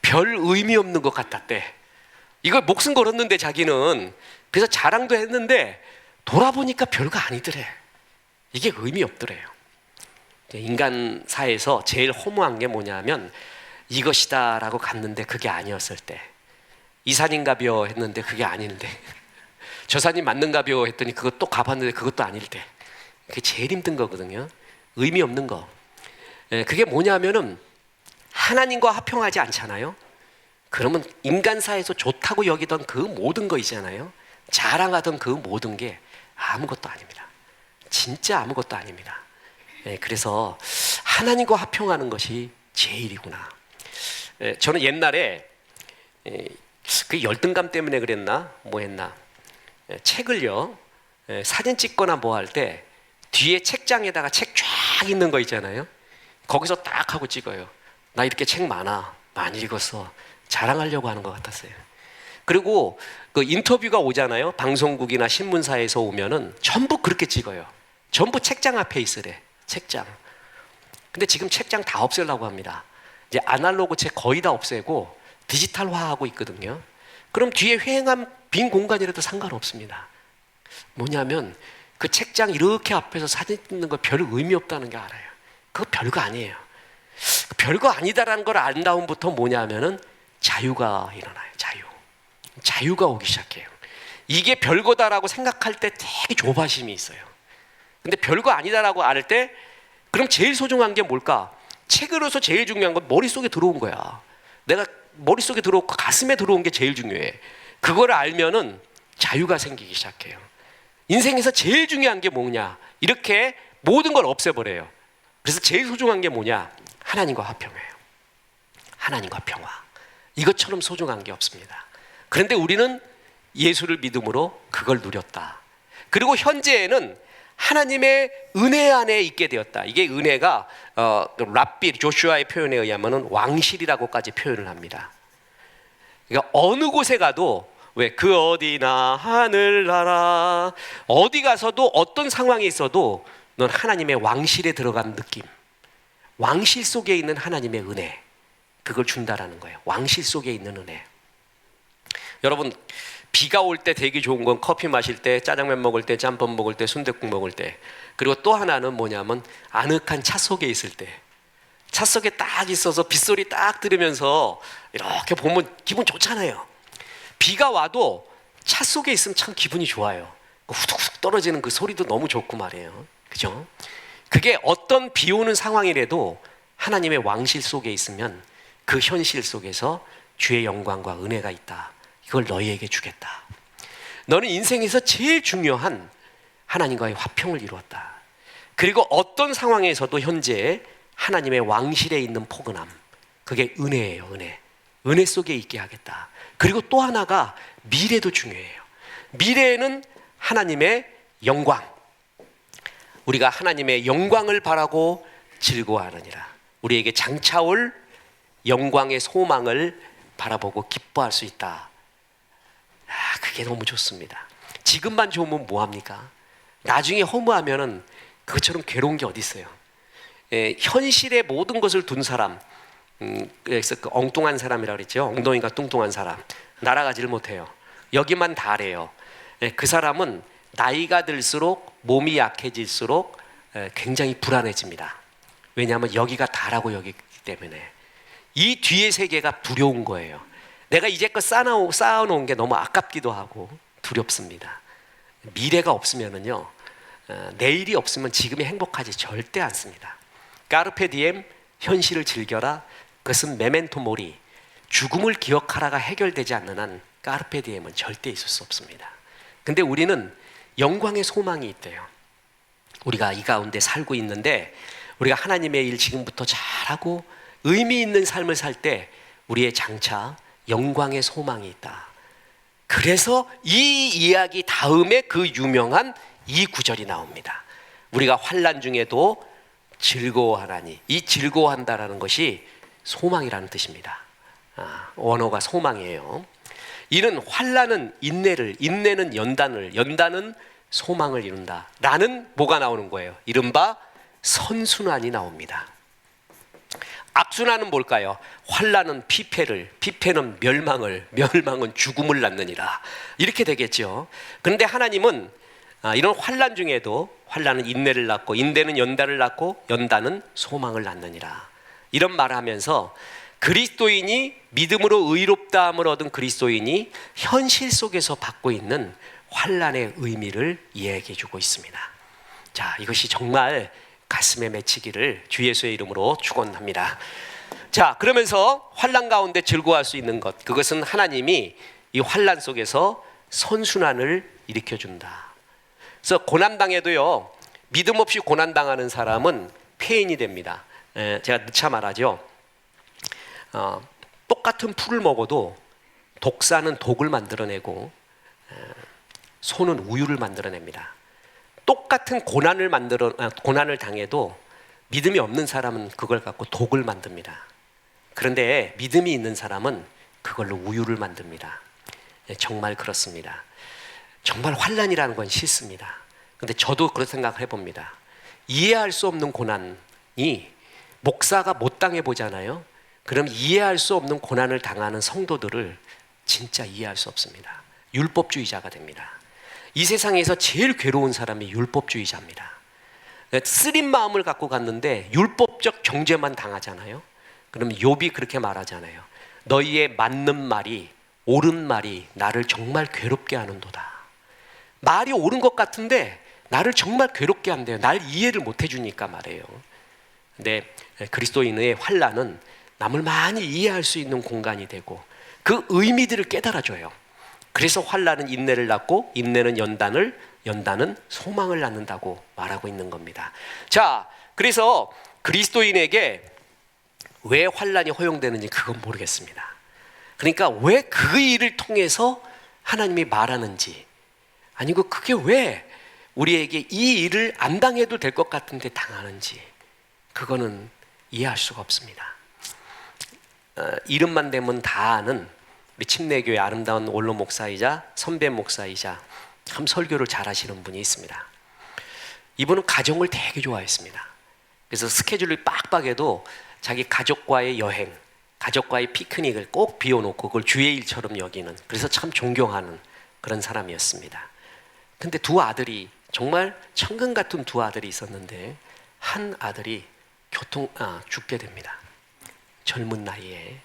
별 의미 없는 것 같았대. 이걸 목숨 걸었는데 자기는. 그래서 자랑도 했는데 돌아보니까 별거 아니더래. 이게 의미 없더래요. 인간사에서 제일 허무한 게 뭐냐면 이것이다 라고 갔는데 그게 아니었을 때. 이산인가벼 했는데 그게 아닌데 저 산이 맞는가벼 했더니 그것 또 가봤는데 그것도 아닐 때. 그게 제일 힘든 거거든요. 의미 없는 거. 그게 뭐냐면은 하나님과 화평하지 않잖아요. 그러면 인간사에서 좋다고 여기던 그 모든 거 있잖아요. 자랑하던 그 모든 게 아무것도 아닙니다. 진짜 아무것도 아닙니다. 그래서 하나님과 화평하는 것이 제일이구나. 저는 옛날에 그 열등감 때문에 그랬나 뭐 했나 책을요 사진 찍거나 뭐 할 때 뒤에 책장에다가 책 쫙 있는 거 있잖아요. 거기서 딱 하고 찍어요. 나 이렇게 책 많이 읽었어. 자랑하려고 하는 것 같았어요. 그리고 그 인터뷰가 오잖아요. 방송국이나 신문사에서 오면은 전부 그렇게 찍어요. 전부 책장 앞에 있으래. 책장. 근데 지금 책장 다 없애려고 합니다. 이제 아날로그 책 거의 다 없애고 디지털화하고 있거든요. 그럼 뒤에 휑한 빈 공간이라도 상관없습니다. 뭐냐면 그 책장 이렇게 앞에서 사진 찍는 거 별 의미 없다는 게 알아요. 그거 별거 아니에요. 별거 아니다라는 걸 안 다음부터 뭐냐면은 자유가 일어나요. 자유가 오기 시작해요. 이게 별거다라고 생각할 때 되게 조바심이 있어요. 근데 별거 아니다라고 알 때 그럼 제일 소중한 게 뭘까? 책으로서 제일 중요한 건 머릿속에 들어온 거야. 내가 머릿속에 들어오고 가슴에 들어온 게 제일 중요해. 그걸 알면은 자유가 생기기 시작해요. 인생에서 제일 중요한 게 뭐냐? 이렇게 모든 걸 없애버려요. 그래서 제일 소중한 게 뭐냐? 하나님과 화평해요. 하나님과 평화. 이것처럼 소중한 게 없습니다. 그런데 우리는 예수를 믿음으로 그걸 누렸다. 그리고 현재에는 하나님의 은혜 안에 있게 되었다. 이게 은혜가 랍비 조슈아의 표현에 의하면 왕실이라고까지 표현을 합니다. 그러니까 어느 곳에 가도 왜 그 어디나 하늘나라 어디 가서도 어떤 상황에 있어도 넌 하나님의 왕실에 들어간 느낌. 왕실 속에 있는 하나님의 은혜. 그걸 준다라는 거예요. 왕실 속에 있는 은혜. 여러분 비가 올 때 되게 좋은 건 커피 마실 때, 짜장면 먹을 때, 짬뽕 먹을 때, 순댓국 먹을 때. 그리고 또 하나는 뭐냐면 아늑한 차 속에 있을 때. 차 속에 딱 있어서 빗소리 딱 들으면서 이렇게 보면 기분 좋잖아요. 비가 와도 차 속에 있으면 참 기분이 좋아요. 후둑후둑 떨어지는 그 소리도 너무 좋고 말이에요. 그죠? 그게 어떤 비 오는 상황이라도 하나님의 왕실 속에 있으면 그 현실 속에서 주의 영광과 은혜가 있다. 이걸 너희에게 주겠다. 너는 인생에서 제일 중요한 하나님과의 화평을 이루었다. 그리고 어떤 상황에서도 현재 하나님의 왕실에 있는 포근함. 그게 은혜예요. 은혜 속에 있게 하겠다. 그리고 또 하나가 미래도 중요해요. 미래에는 하나님의 영광. 우리가 하나님의 영광을 바라고 즐거워하느니라. 우리에게 장차올 영광의 소망을 바라보고 기뻐할 수 있다. 그게 너무 좋습니다. 지금만 좋으면 뭐합니까? 나중에 허무하면은 그것처럼 괴로운 게 어디 있어요? 현실의 모든 것을 둔 사람, 그래서 그 엉뚱한 사람이라고 그랬죠. 엉덩이가 뚱뚱한 사람. 날아가지를 못해요. 여기만 달해요. 그 사람은 나이가 들수록 몸이 약해질수록 굉장히 불안해집니다. 왜냐하면 여기가 다라고 여기기 때문에. 이 뒤의 세계가 두려운 거예요. 내가 이제껏 쌓아놓은 게 너무 아깝기도 하고 두렵습니다. 미래가 없으면은요, 내일이 없으면 지금이 행복하지 절대 않습니다. 까르페 디엠, 현실을 즐겨라. 그것은 메멘토 모리, 죽음을 기억하라가 해결되지 않는 한 까르페 디엠은 절대 있을 수 없습니다. 근데 우리는 영광의 소망이 있대요. 우리가 이 가운데 살고 있는데 우리가 하나님의 일 지금부터 잘하고 의미 있는 삶을 살 때 우리의 장차 영광의 소망이 있다. 그래서 이 이야기 다음에 그 유명한 이 구절이 나옵니다. 우리가 환난 중에도 즐거워하라니. 이 즐거워한다라는 것이 소망이라는 뜻입니다. 원어가 소망이에요. 이는 환난은 인내를, 인내는 연단을, 연단은 소망을 이룬다 라는 뭐가 나오는 거예요? 이른바 선순환이 나옵니다. 악순환은 뭘까요? 환난은 피폐를, 피폐는 멸망을, 멸망은 죽음을 낳느니라. 이렇게 되겠죠. 그런데 하나님은 이런 환난 중에도 환난은 인내를 낳고, 인내는 연단을 낳고, 연단은 소망을 낳느니라. 이런 말을 하면서 그리스도인이 믿음으로 의롭다함을 얻은 그리스도인이 현실 속에서 받고 있는 환난의 의미를 이야기해 주고 있습니다. 자, 이것이 정말 가슴에 맺히기를 주 예수의 이름으로 축원합니다. 자, 그러면서 환난 가운데 즐거워할 수 있는 것, 그것은 하나님이 이 환난 속에서 선순환을 일으켜 준다. 그래서 고난당해도요, 믿음 없이 고난당하는 사람은 폐인이 됩니다. 제가 늦차 말하죠. 똑같은 풀을 먹어도 독사는 독을 만들어내고 소는 우유를 만들어냅니다. 똑같은 고난을 당해도 믿음이 없는 사람은 그걸 갖고 독을 만듭니다. 그런데 믿음이 있는 사람은 그걸로 우유를 만듭니다. 정말 그렇습니다. 정말 환난이라는 건 싫습니다. 근데 저도 그런 생각을 해봅니다. 이해할 수 없는 고난이 목사가 못 당해보잖아요. 그럼 이해할 수 없는 고난을 당하는 성도들을 진짜 이해할 수 없습니다. 율법주의자가 됩니다. 이 세상에서 제일 괴로운 사람이 율법주의자입니다. 쓰린 마음을 갖고 갔는데 율법적 정죄만 당하잖아요. 그럼 욥이 그렇게 말하잖아요. 너희의 맞는 말이, 옳은 말이 나를 정말 괴롭게 하는도다. 말이 옳은 것 같은데 나를 정말 괴롭게 한대요. 날 이해를 못 해주니까 말이에요. 근데 그리스도인의 환난은 남을 많이 이해할 수 있는 공간이 되고 그 의미들을 깨달아줘요. 그래서 환난은 인내를 낳고, 인내는 연단을, 연단은 소망을 낳는다고 말하고 있는 겁니다. 자, 그래서 그리스도인에게 왜 환난이 허용되는지 그건 모르겠습니다. 그러니까 왜 그 일을 통해서 하나님이 말하는지, 아니고 그게 왜 우리에게 이 일을 안 당해도 될 것 같은데 당하는지, 그거는 이해할 수가 없습니다. 이름만 대면 다 아는 우리 침례교회 아름다운 원로 목사이자 선배 목사이자 참 설교를 잘하시는 분이 있습니다. 이분은 가정을 되게 좋아했습니다. 그래서 스케줄이 빡빡해도 자기 가족과의 여행, 가족과의 피크닉을 꼭 비워놓고 그걸 주의 일처럼 여기는, 그래서 참 존경하는 그런 사람이었습니다. 근데 두 아들이, 정말 천금 같은 두 아들이 있었는데 한 아들이 죽게 됩니다. 젊은 나이에.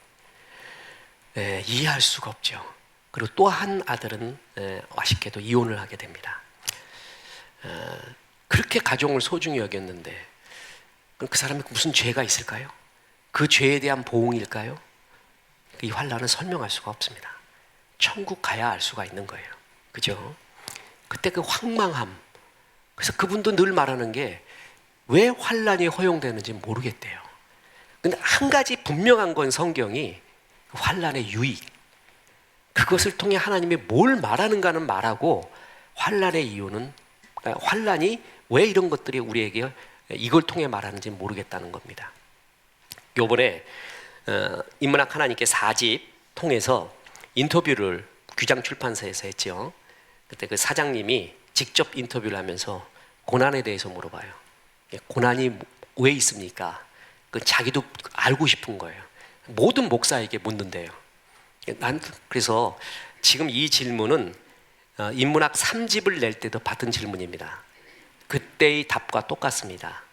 이해할 수가 없죠. 그리고 또 한 아들은 아쉽게도 이혼을 하게 됩니다. 그렇게 가정을 소중히 여겼는데 그 사람이 무슨 죄가 있을까요? 그 죄에 대한 보응일까요? 이 환난은 설명할 수가 없습니다. 천국 가야 알 수가 있는 거예요. 그죠? 그때 그 황망함. 그래서 그분도 늘 말하는 게 왜 환난이 허용되는지 모르겠대요. 근데 한 가지 분명한 건 성경이 환난의 유익, 그것을 통해 하나님이 뭘 말하는가는 말하고, 환난의 이유는, 환난이 왜 이런 것들이 우리에게 이걸 통해 말하는지 모르겠다는 겁니다. 요번에 인문학 하나님께 4집 통해서 인터뷰를 귀장 출판사에서 했죠. 그때 그 사장님이 직접 인터뷰를 하면서 고난에 대해서 물어봐요. 고난이 왜 있습니까? 그 자기도 알고 싶은 거예요. 모든 목사에게 묻는데요. 난 그래서 지금 이 질문은 인문학 3집을 낼 때도 받은 질문입니다. 그때의 답과 똑같습니다.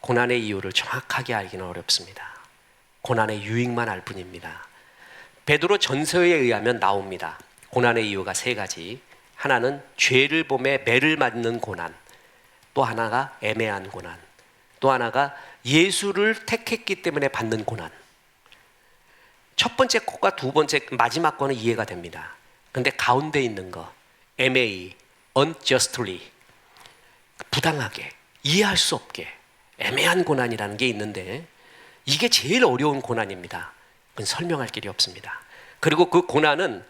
고난의 이유를 정확하게 알기는 어렵습니다. 고난의 유익만 알 뿐입니다. 베드로 전서에 의하면 나옵니다. 고난의 이유가 세 가지. 하나는 죄를 범해 매를 맞는 고난, 또 하나가 애매한 고난, 또 하나가 예수를 택했기 때문에 받는 고난. 첫 번째 것과 두 번째 마지막 거는 이해가 됩니다. 근데 가운데 있는 거 MA, unjustly, 부당하게, 이해할 수 없게 애매한 고난이라는 게 있는데 이게 제일 어려운 고난입니다. 그건 설명할 길이 없습니다. 그리고 그 고난은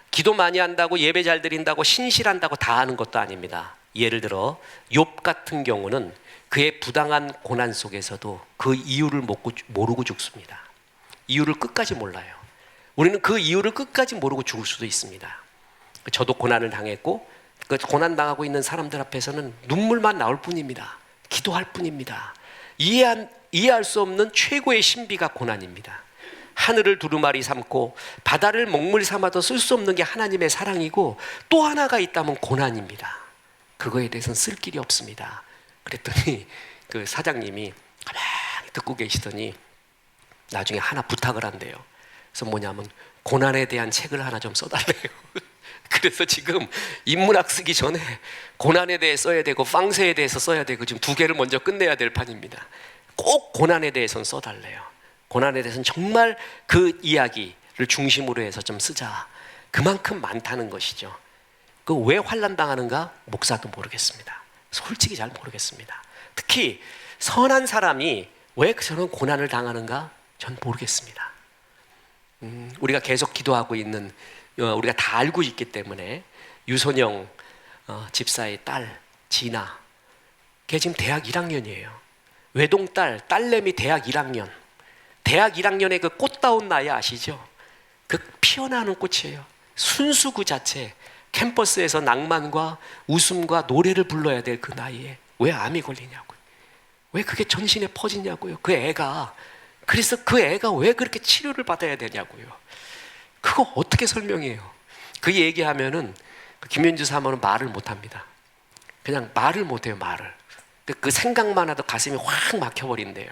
기도 많이 한다고 예배 잘 드린다고 신실한다고 다 하는 것도 아닙니다. 예를 들어 욥 같은 경우는 그의 부당한 고난 속에서도 그 이유를 모르고 죽습니다. 이유를 끝까지 몰라요. 우리는 그 이유를 끝까지 모르고 죽을 수도 있습니다. 저도 고난을 당했고 그 고난 당하고 있는 사람들 앞에서는 눈물만 나올 뿐입니다. 기도할 뿐입니다. 이해할 수 없는 최고의 신비가 고난입니다. 하늘을 두루마리 삼고 바다를 먹물 삼아도 쓸 수 없는 게 하나님의 사랑이고, 또 하나가 있다면 고난입니다. 그거에 대해서는 쓸 길이 없습니다. 그랬더니 그 사장님이 가만히 듣고 계시더니 나중에 하나 부탁을 한대요. 그래서 뭐냐면 고난에 대한 책을 하나 좀 써달래요. 그래서 지금 인문학 쓰기 전에 고난에 대해 써야 되고 빵세에 대해서 써야 되고 지금 두 개를 먼저 끝내야 될 판입니다. 꼭 고난에 대해서는 써달래요. 고난에 대해서는 정말 그 이야기를 중심으로 해서 좀 쓰자. 그만큼 많다는 것이죠. 그 왜 환난 당하는가? 목사도 모르겠습니다. 솔직히 잘 모르겠습니다. 특히 선한 사람이 왜 저런 고난을 당하는가? 전 모르겠습니다. 우리가 계속 기도하고 있는, 우리가 다 알고 있기 때문에 유선영 집사의 딸 진아, 걔 지금 대학 1학년이에요. 외동딸 딸내미 대학 1학년. 대학 1학년의 그 꽃다운 나이 아시죠? 그 피어나는 꽃이에요. 순수 그 자체. 캠퍼스에서 낭만과 웃음과 노래를 불러야 될 그 나이에 왜 암이 걸리냐고요. 왜 그게 전신에 퍼지냐고요. 그 애가, 그래서 그 애가 왜 그렇게 치료를 받아야 되냐고요. 그거 어떻게 설명해요? 그 얘기하면은 김현주 사모는 말을 못합니다. 그냥 말을 못해요. 말을. 그 생각만 해도 가슴이 확 막혀버린대요.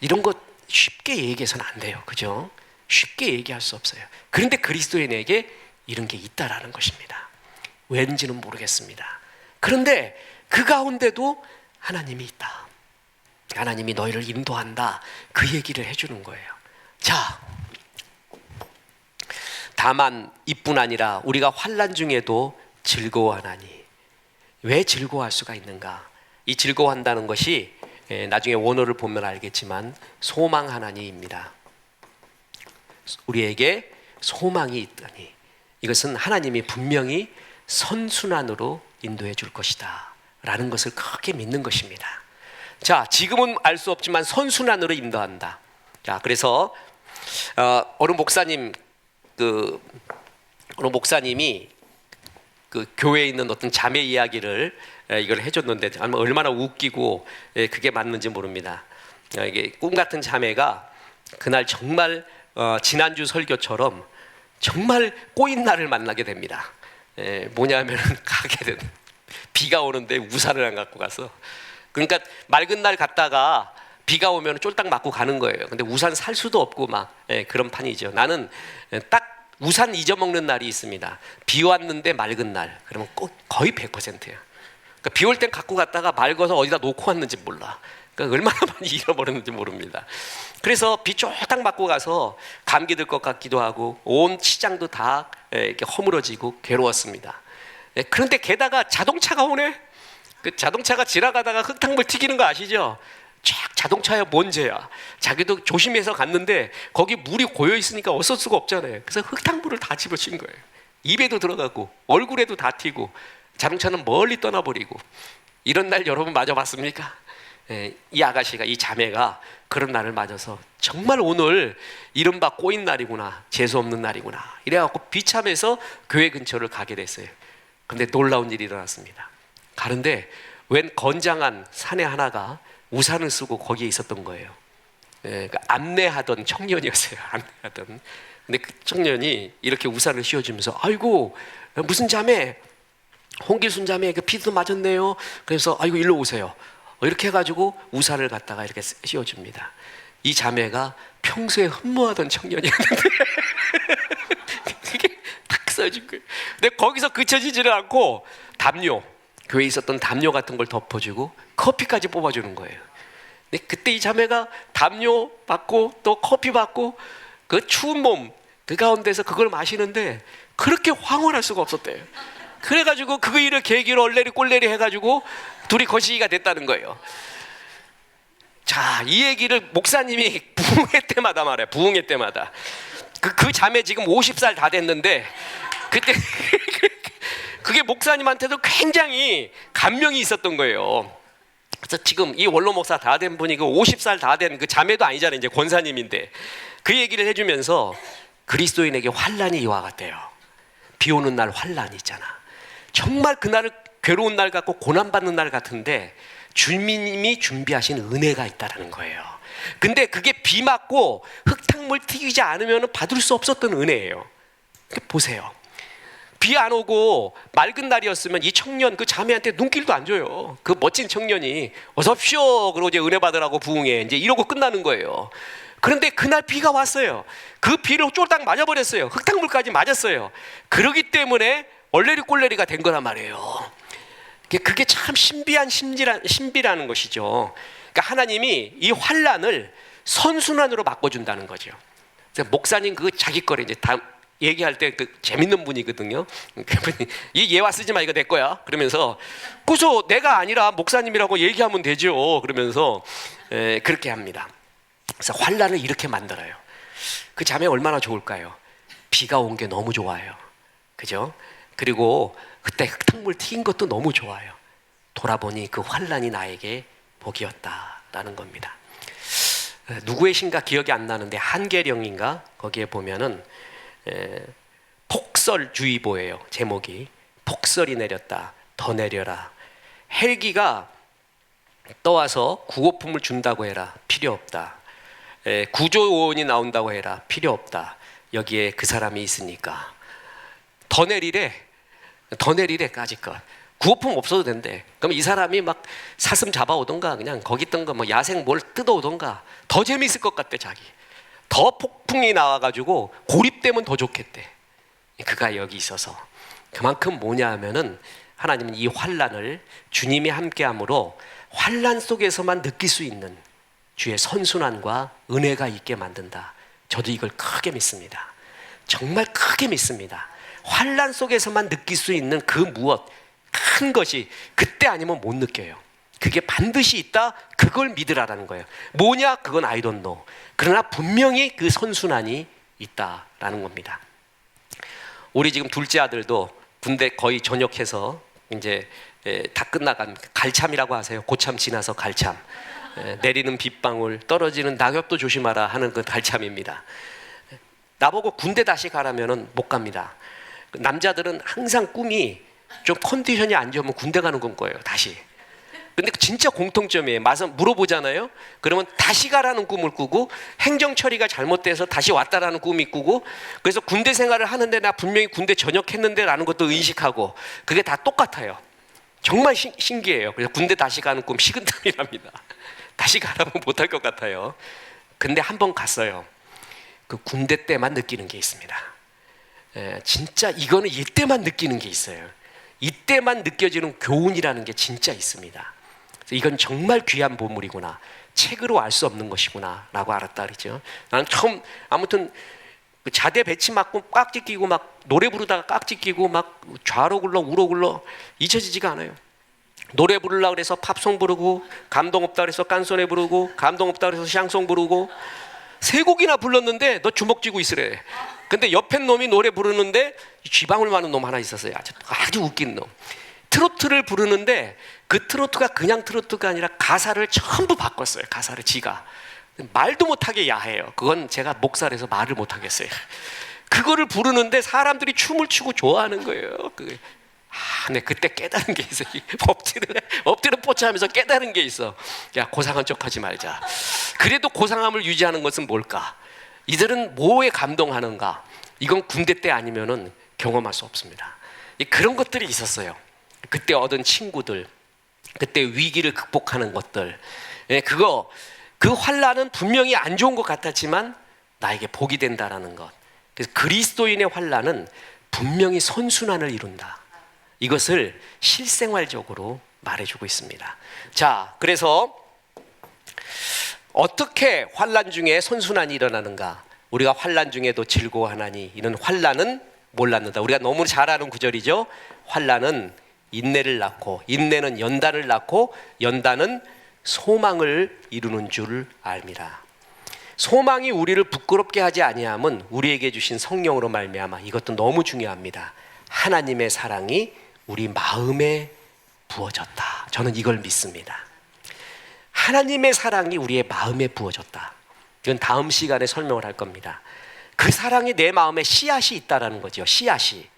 이런 거 쉽게 얘기해서는 안 돼요. 그죠? 쉽게 얘기할 수 없어요. 그런데 그리스도인에게 이런 게 있다라는 것입니다. 왠지는 모르겠습니다. 그런데 그 가운데도 하나님이 있다. 하나님이 너희를 인도한다. 그 얘기를 해주는 거예요. 자, 다만 이뿐 아니라 우리가 환난 중에도 즐거워하나니. 왜 즐거워할 수가 있는가? 이 즐거워한다는 것이 나중에 원어를 보면 알겠지만 소망하나니입니다. 우리에게 소망이 있다니, 이것은 하나님이 분명히 선순환으로 인도해 줄 것이다 라는 것을 크게 믿는 것입니다. 자, 지금은 알 수 없지만 선순환으로 인도한다. 자, 그래서 어느 목사님이 그 교회에 있는 어떤 자매 이야기를 이걸 해줬는데 얼마나 웃기고 그게 맞는지 모릅니다. 이게 꿈 같은 자매가 그날 정말 지난주 설교처럼 정말 꼬인 날을 만나게 됩니다. 뭐냐면 가게 된 비가 오는데 우산을 안 갖고 가서, 그러니까 맑은 날 갔다가 비가 오면 쫄딱 맞고 가는 거예요. 근데 우산 살 수도 없고 막 그런 판이죠. 나는 딱 우산 잊어먹는 날이 있습니다. 비 왔는데 맑은 날, 그러면 꼭 거의 100%예요. 그러니까 비 올 땐 갖고 갔다가 맑아서 어디다 놓고 왔는지 몰라. 그러니까 얼마나 많이 잃어버렸는지 모릅니다. 그래서 비 쫄딱 맞고 가서 감기 들 것 같기도 하고 온 치장도 다 이렇게 허물어지고 괴로웠습니다. 그런데 게다가 자동차가 오네. 그 자동차가 지나가다가 흙탕물 튀기는 거 아시죠? 쫙 자동차야 뭔 죄야. 자기도 조심해서 갔는데 거기 물이 고여 있으니까 어쩔 수가 없잖아요. 그래서 흙탕물을 다 집어친 거예요. 입에도 들어가고 얼굴에도 다 튀고 자동차는 멀리 떠나버리고. 이런 날 여러분 맞아봤습니까? 이 아가씨가, 이 자매가 그런 날을 맞아서 정말 오늘 이른바 꼬인 날이구나, 재수없는 날이구나 이래갖고 비참해서 교회 근처를 가게 됐어요. 근데 놀라운 일이 일어났습니다. 가는데 웬 건장한 사내 하나가 우산을 쓰고 거기에 있었던 거예요. 그 안내하던 청년이었어요. 안내하던. 근데 그 청년이 이렇게 우산을 씌워주면서 아이고 무슨 자매, 홍길순 자매 그 비도 맞았네요. 그래서 아이고 일로 오세요. 이렇게 해가지고 우산을 갖다가 이렇게 씌워줍니다. 이 자매가 평소에 흠모하던 청년이었는데 그게 딱 써준 거예요. 근데 거기서 그쳐지지를 않고 담요, 교회에 있었던 담요 같은 걸 덮어주고 커피까지 뽑아주는 거예요. 근데 그때 이 자매가 담요 받고 또 커피 받고 그 추운 몸 그 가운데서 그걸 마시는데 그렇게 황홀할 수가 없었대요. 그래가지고 그 일을 계기로 얼레리 꼴레리 해가지고 둘이 거시기가 됐다는 거예요. 자, 이 얘기를 목사님이 부흥회 때마다 말해요. 부흥회 때마다. 그 자매 지금 50살 다 됐는데 그때 그게 목사님한테도 굉장히 감명이 있었던 거예요. 그래서 지금 이 원로 목사 다 된 분이 그 50살 다 된 그 자매도 아니잖아요. 이제 권사님인데 그 얘기를 해주면서 그리스도인에게 환란이 이와 같대요. 비 오는 날 환란이 있잖아. 정말 그날을 괴로운 날 같고 고난받는 날 같은데 주님이 준비하신 은혜가 있다는 거예요. 근데 그게 비 맞고 흙탕물 튀기지 않으면 받을 수 없었던 은혜예요. 보세요. 비 안 오고 맑은 날이었으면 이 청년 그 자매한테 눈길도 안 줘요. 그 멋진 청년이 어서 오십시오 그러고 이제 은혜 받으라고 부흥해 이제 이러고 끝나는 거예요. 그런데 그날 비가 왔어요. 그 비를 쫄딱 맞아버렸어요. 흙탕물까지 맞았어요. 그러기 때문에 얼레리 꼴레리가 된 거란 말이에요. 그게 참 신비라는 것이죠. 그러니까 하나님이 이 환란을 선순환으로 바꿔준다는 거죠. 그래서 목사님 그 자기 거를 이제 다 얘기할 때 그 재밌는 분이거든요. 그분이 이 예화 쓰지 마 이거 내 거야. 그러면서 그래서 내가 아니라 목사님이라고 얘기하면 되죠. 그러면서 그렇게 합니다. 그래서 환란을 이렇게 만들어요. 그 자매 얼마나 좋을까요? 비가 온 게 너무 좋아요. 그죠? 그리고 그때 흙탕물 튀긴 것도 너무 좋아요. 돌아보니 그 환란이 나에게 복이었다라는 겁니다. 누구의 신가 기억이 안 나는데 한계령인가 거기에 보면은 폭설주의보예요. 제목이 폭설이 내렸다. 더 내려라. 헬기가 떠와서 구호품을 준다고 해라. 필요 없다. 구조요원이 나온다고 해라. 필요 없다. 여기에 그 사람이 있으니까 더 내리래. 더 내리래까지 것. 구호품 없어도 된대. 그럼 이 사람이 막 사슴 잡아오던가 그냥 거기 있던 거 뭐 야생 뭘 뜯어오던가 더 재밌을 것 같대 자기. 더 폭풍이 나와가지고 고립되면 더 좋겠대. 그가 여기 있어서 그만큼 뭐냐 하면은 하나님은 이 환란을 주님이 함께함으로 환란 속에서만 느낄 수 있는 주의 선순환과 은혜가 있게 만든다. 저도 이걸 크게 믿습니다. 정말 크게 믿습니다. 환란 속에서만 느낄 수 있는 그 무엇 큰 것이 그때 아니면 못 느껴요. 그게 반드시 있다. 그걸 믿으라라는 거예요. 뭐냐? 그건 I don't know. 그러나 분명히 그 선순환이 있다라는 겁니다. 우리 지금 둘째 아들도 군대 거의 전역해서 이제 다 끝나간 갈참이라고 하세요. 고참 지나서 갈참. 내리는 빗방울, 떨어지는 낙엽도 조심하라 하는 그 갈참입니다. 나보고 군대 다시 가라면은 못 갑니다. 남자들은 항상 꿈이 좀 컨디션이 안 좋으면 군대 가는 건 거예요. 다시. 근데 진짜 공통점이에요. 와서 물어보잖아요. 그러면 다시 가라는 꿈을 꾸고 행정 처리가 잘못돼서 다시 왔다라는 꿈이 꾸고 그래서 군대 생활을 하는데 나 분명히 군대 전역했는데 라는 것도 의식하고 그게 다 똑같아요. 정말 신기해요. 그래서 군대 다시 가는 꿈 식은땀이랍니다. 다시 가라면 못할 것 같아요. 근데 한 번 갔어요. 그 군대 때만 느끼는 게 있습니다. 진짜 이거는 이때만 느끼는 게 있어요. 이때만 느껴지는 교훈이라는 게 진짜 있습니다. 이건 정말 귀한 보물이구나. 책으로 알 수 없는 것이구나 라고 알았다 그랬죠. 나는 처음 아무튼 자대 배치 맞고 깍지 끼고 막 노래 부르다가 깍지 끼고 막 좌로 굴러 우로 굴러 잊혀지지가 않아요. 노래 부르려고 그래서 팝송 부르고 감동 없다 그래서 깐소네 부르고 감동 없다 그래서 샹송 부르고 세 곡이나 불렀는데 너 주먹 쥐고 있으래. 근데 옆에 놈이 노래 부르는데 쥐방울 많은 놈 하나 있었어요. 아주 웃긴 놈. 트로트를 부르는데 그 트로트가 그냥 트로트가 아니라 가사를 전부 바꿨어요. 가사를 지가. 말도 못하게 야해요. 그건 제가 목살에서 말을 못하겠어요. 그거를 부르는데 사람들이 춤을 추고 좋아하는 거예요. 내 그때 깨달은 게 있어. 엎드려 뻗쳐하면서 깨달은 게 있어. 야, 고상한 척하지 말자. 그래도 고상함을 유지하는 것은 뭘까? 이들은 뭐에 감동하는가? 이건 군대 때 아니면은 경험할 수 없습니다. 그런 것들이 있었어요. 그때 얻은 친구들, 그때 위기를 극복하는 것들, 그 환난은 분명히 안 좋은 것 같았지만 나에게 복이 된다라는 것. 그래서 그리스도인의 환난은 분명히 선순환을 이룬다. 이것을 실생활적으로 말해주고 있습니다. 자, 그래서 어떻게 환난 중에 선순환이 일어나는가? 우리가 환난 중에도 즐거워하나니 이는 환난은 몰랐는다. 우리가 너무 잘 아는 구절이죠. 환난은 인내를 낳고, 인내는 연단을 낳고, 연단은 소망을 이루는 줄 알미라. 소망이 우리를 부끄럽게 하지 아니함은 우리에게 주신 성령으로 말미암아. 이것도 너무 중요합니다. 하나님의 사랑이 우리 마음에 부어졌다. 저는 이걸 믿습니다. 하나님의 사랑이 우리의 마음에 부어졌다. 이건 다음 시간에 설명을 할 겁니다. 그 사랑이 내 마음에 씨앗이 있다라는 거죠. 씨앗이.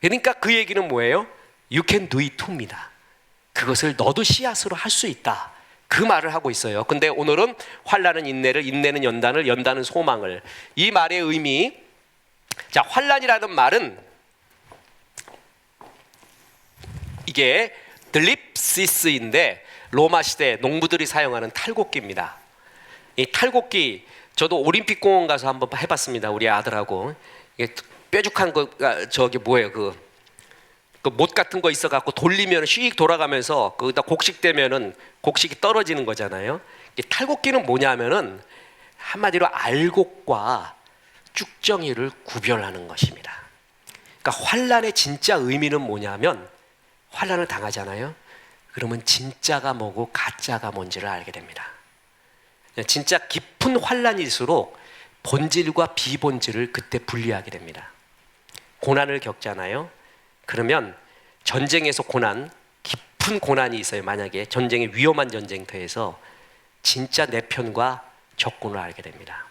그러니까 그 얘기는 뭐예요? You can do it to입니다. 그것을 너도 씨앗으로 할 수 있다. 그 말을 하고 있어요. 근데 오늘은 환난은 인내를, 인내는 연단을, 연단은 소망을. 이 말의 의미, 자, 환난이라는 말은 이게 드립시스인데 로마 시대 농부들이 사용하는 탈곡기입니다. 이 탈곡기 저도 올림픽 공원 가서 한번 해봤습니다. 우리 아들하고. 이게 뾰족한 거가 저기 뭐예요? 그 못 같은 거 있어갖고 돌리면 휙 돌아가면서 거기다 곡식되면은 곡식이 떨어지는 거잖아요. 이 탈곡기는 뭐냐면은 한마디로 알곡과 쭉정이를 구별하는 것입니다. 그러니까 환난의 진짜 의미는 뭐냐면 환난을 당하잖아요. 그러면 진짜가 뭐고 가짜가 뭔지를 알게 됩니다. 진짜 깊은 환난일수록 본질과 비본질을 그때 분리하게 됩니다. 고난을 겪잖아요. 그러면 전쟁에서 고난, 깊은 고난이 있어요. 만약에 전쟁의 위험한 전쟁터에서 진짜 내 편과 적군을 알게 됩니다.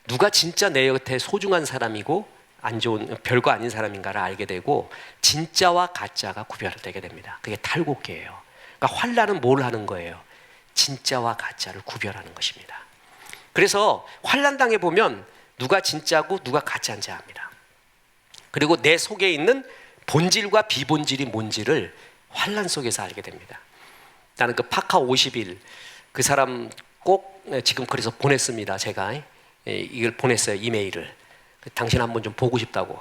누가 진짜 내 곁에 소중한 사람이고 안 좋은 별거 아닌 사람인가를 알게 되고 진짜와 가짜가 구별되게 됩니다. 그게 탈곡기예요. 그러니까 환난은 뭘 하는 거예요? 진짜와 가짜를 구별하는 것입니다. 그래서 환난 당해 보면 누가 진짜고 누가 가짜인지 압니다. 그리고 내 속에 있는 본질과 비본질이 뭔지를 환난 속에서 알게 됩니다. 나는 그 파카 50일 그 사람 꼭 지금 그래서 보냈습니다. 제가 이걸 보냈어요. 이메일을. 당신 한번 좀 보고 싶다고.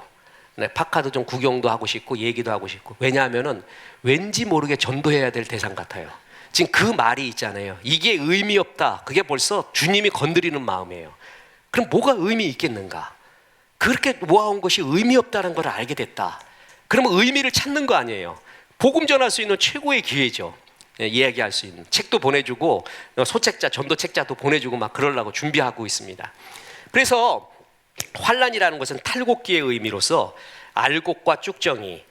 파카도 좀 구경도 하고 싶고 얘기도 하고 싶고. 왜냐하면은 왠지 모르게 전도해야 될 대상 같아요. 지금 그 말이 있잖아요. 이게 의미 없다. 그게 벌써 주님이 건드리는 마음이에요. 그럼 뭐가 의미 있겠는가? 그렇게 모아온 것이 의미 없다는 걸 알게 됐다. 그러면 의미를 찾는 거 아니에요. 복음 전할 수 있는 최고의 기회죠. 이야기할 수 있는 책도 보내주고 소책자, 전도책자도 보내주고 막 그러려고 준비하고 있습니다. 그래서 환난이라는 것은 탈곡기의 의미로서 알곡과 쭉정이를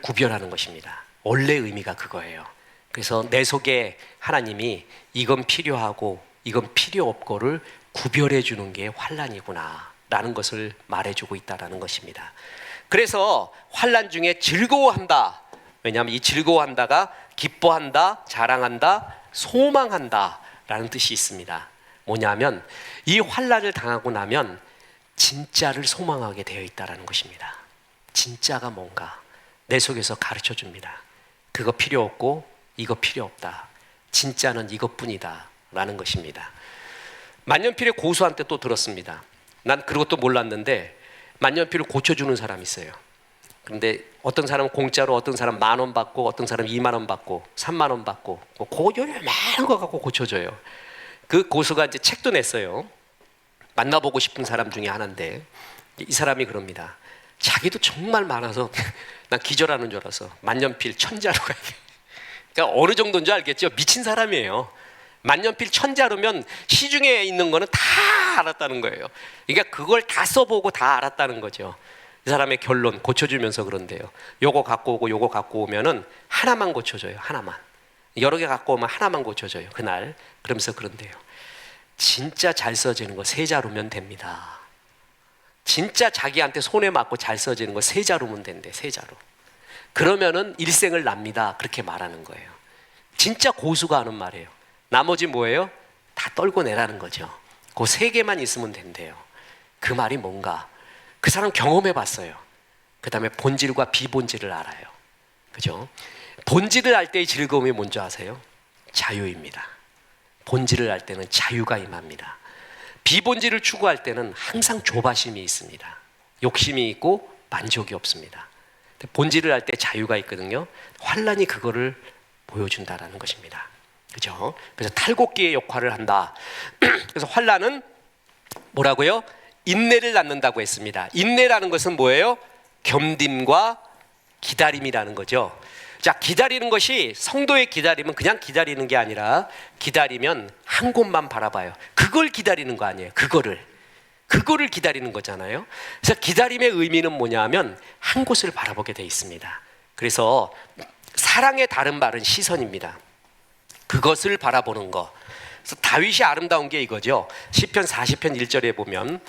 구별하는 것입니다. 원래 의미가 그거예요. 그래서 내 속에 하나님이 이건 필요하고 이건 필요 없고를 구별해 주는 게 환난이구나 라는 것을 말해주고 있다는 것입니다. 그래서 환난 중에 즐거워한다. 왜냐하면 이 즐거워한다가 기뻐한다, 자랑한다, 소망한다 라는 뜻이 있습니다. 뭐냐면 이 환난을 당하고 나면 진짜를 소망하게 되어 있다는 것입니다. 진짜가 뭔가 내 속에서 가르쳐 줍니다. 그거 필요 없고 이거 필요 없다. 진짜는 이것뿐이다 라는 것입니다. 만년필의 고수한테 또 들었습니다. 난 그것도 몰랐는데 만년필을 고쳐주는 사람이 있어요. 그런데 어떤 사람은 공짜로, 어떤 사람 10,000원 받고, 어떤 사람 20,000원 받고, 30,000원 받고, 요만한 거 갖고 고쳐줘요. 그 고수가 이제 책도 냈어요. 만나보고 싶은 사람 중에 하나인데 이 사람이 그럽니다. 자기도 정말 많아서 난 기절하는 줄 알아서 만년필 1000자루 가야 돼. 그러니까 어느 정도인지 알겠죠? 미친 사람이에요. 만년필 1000자루면 시중에 있는 거는 다 알았다는 거예요. 그러니까 그걸 다 써보고 다 알았다는 거죠. 이 사람의 결론 고쳐주면서 그런데요. 요거 갖고 오고 요거 갖고 오면은 하나만 고쳐줘요. 하나만. 여러 개 갖고 오면 하나만 고쳐줘요. 그날. 그러면서 그런데요. 진짜 잘 써지는 거 3자루면 됩니다. 진짜 자기한테 손에 맞고 잘 써지는 거 3자루면 된대. 3자루. 그러면은 일생을 납니다. 그렇게 말하는 거예요. 진짜 고수가 하는 말이에요. 나머지 뭐예요? 다 떨고 내라는 거죠. 그 세 개만 있으면 된대요. 그 말이 뭔가? 그 사람 경험해 봤어요. 그 다음에 본질과 비본질을 알아요. 그죠? 본질을 알 때의 즐거움이 뭔지 아세요? 자유입니다. 본질을 알 때는 자유가 임합니다. 비본질을 추구할 때는 항상 조바심이 있습니다. 욕심이 있고 만족이 없습니다. 본질을 알 때 자유가 있거든요. 환란이 그거를 보여준다라는 것입니다. 그죠? 그래서 탈곡기의 역할을 한다. 그래서 환란은 뭐라고요? 인내를 낳는다고 했습니다. 인내라는 것은 뭐예요? 겸딤과 기다림이라는 거죠. 자, 기다리는 것이, 성도의 기다림은 그냥 기다리는 게 아니라, 기다리면 한 곳만 바라봐요. 그걸 기다리는 거 아니에요. 그거를 기다리는 거잖아요. 그래서 기다림의 의미는 뭐냐 하면 한 곳을 바라보게 돼 있습니다. 그래서 사랑의 다른 말은 시선입니다. 그것을 바라보는 거. 그래서 다윗이 아름다운 게 이거죠. 시편 40편 1절에 보면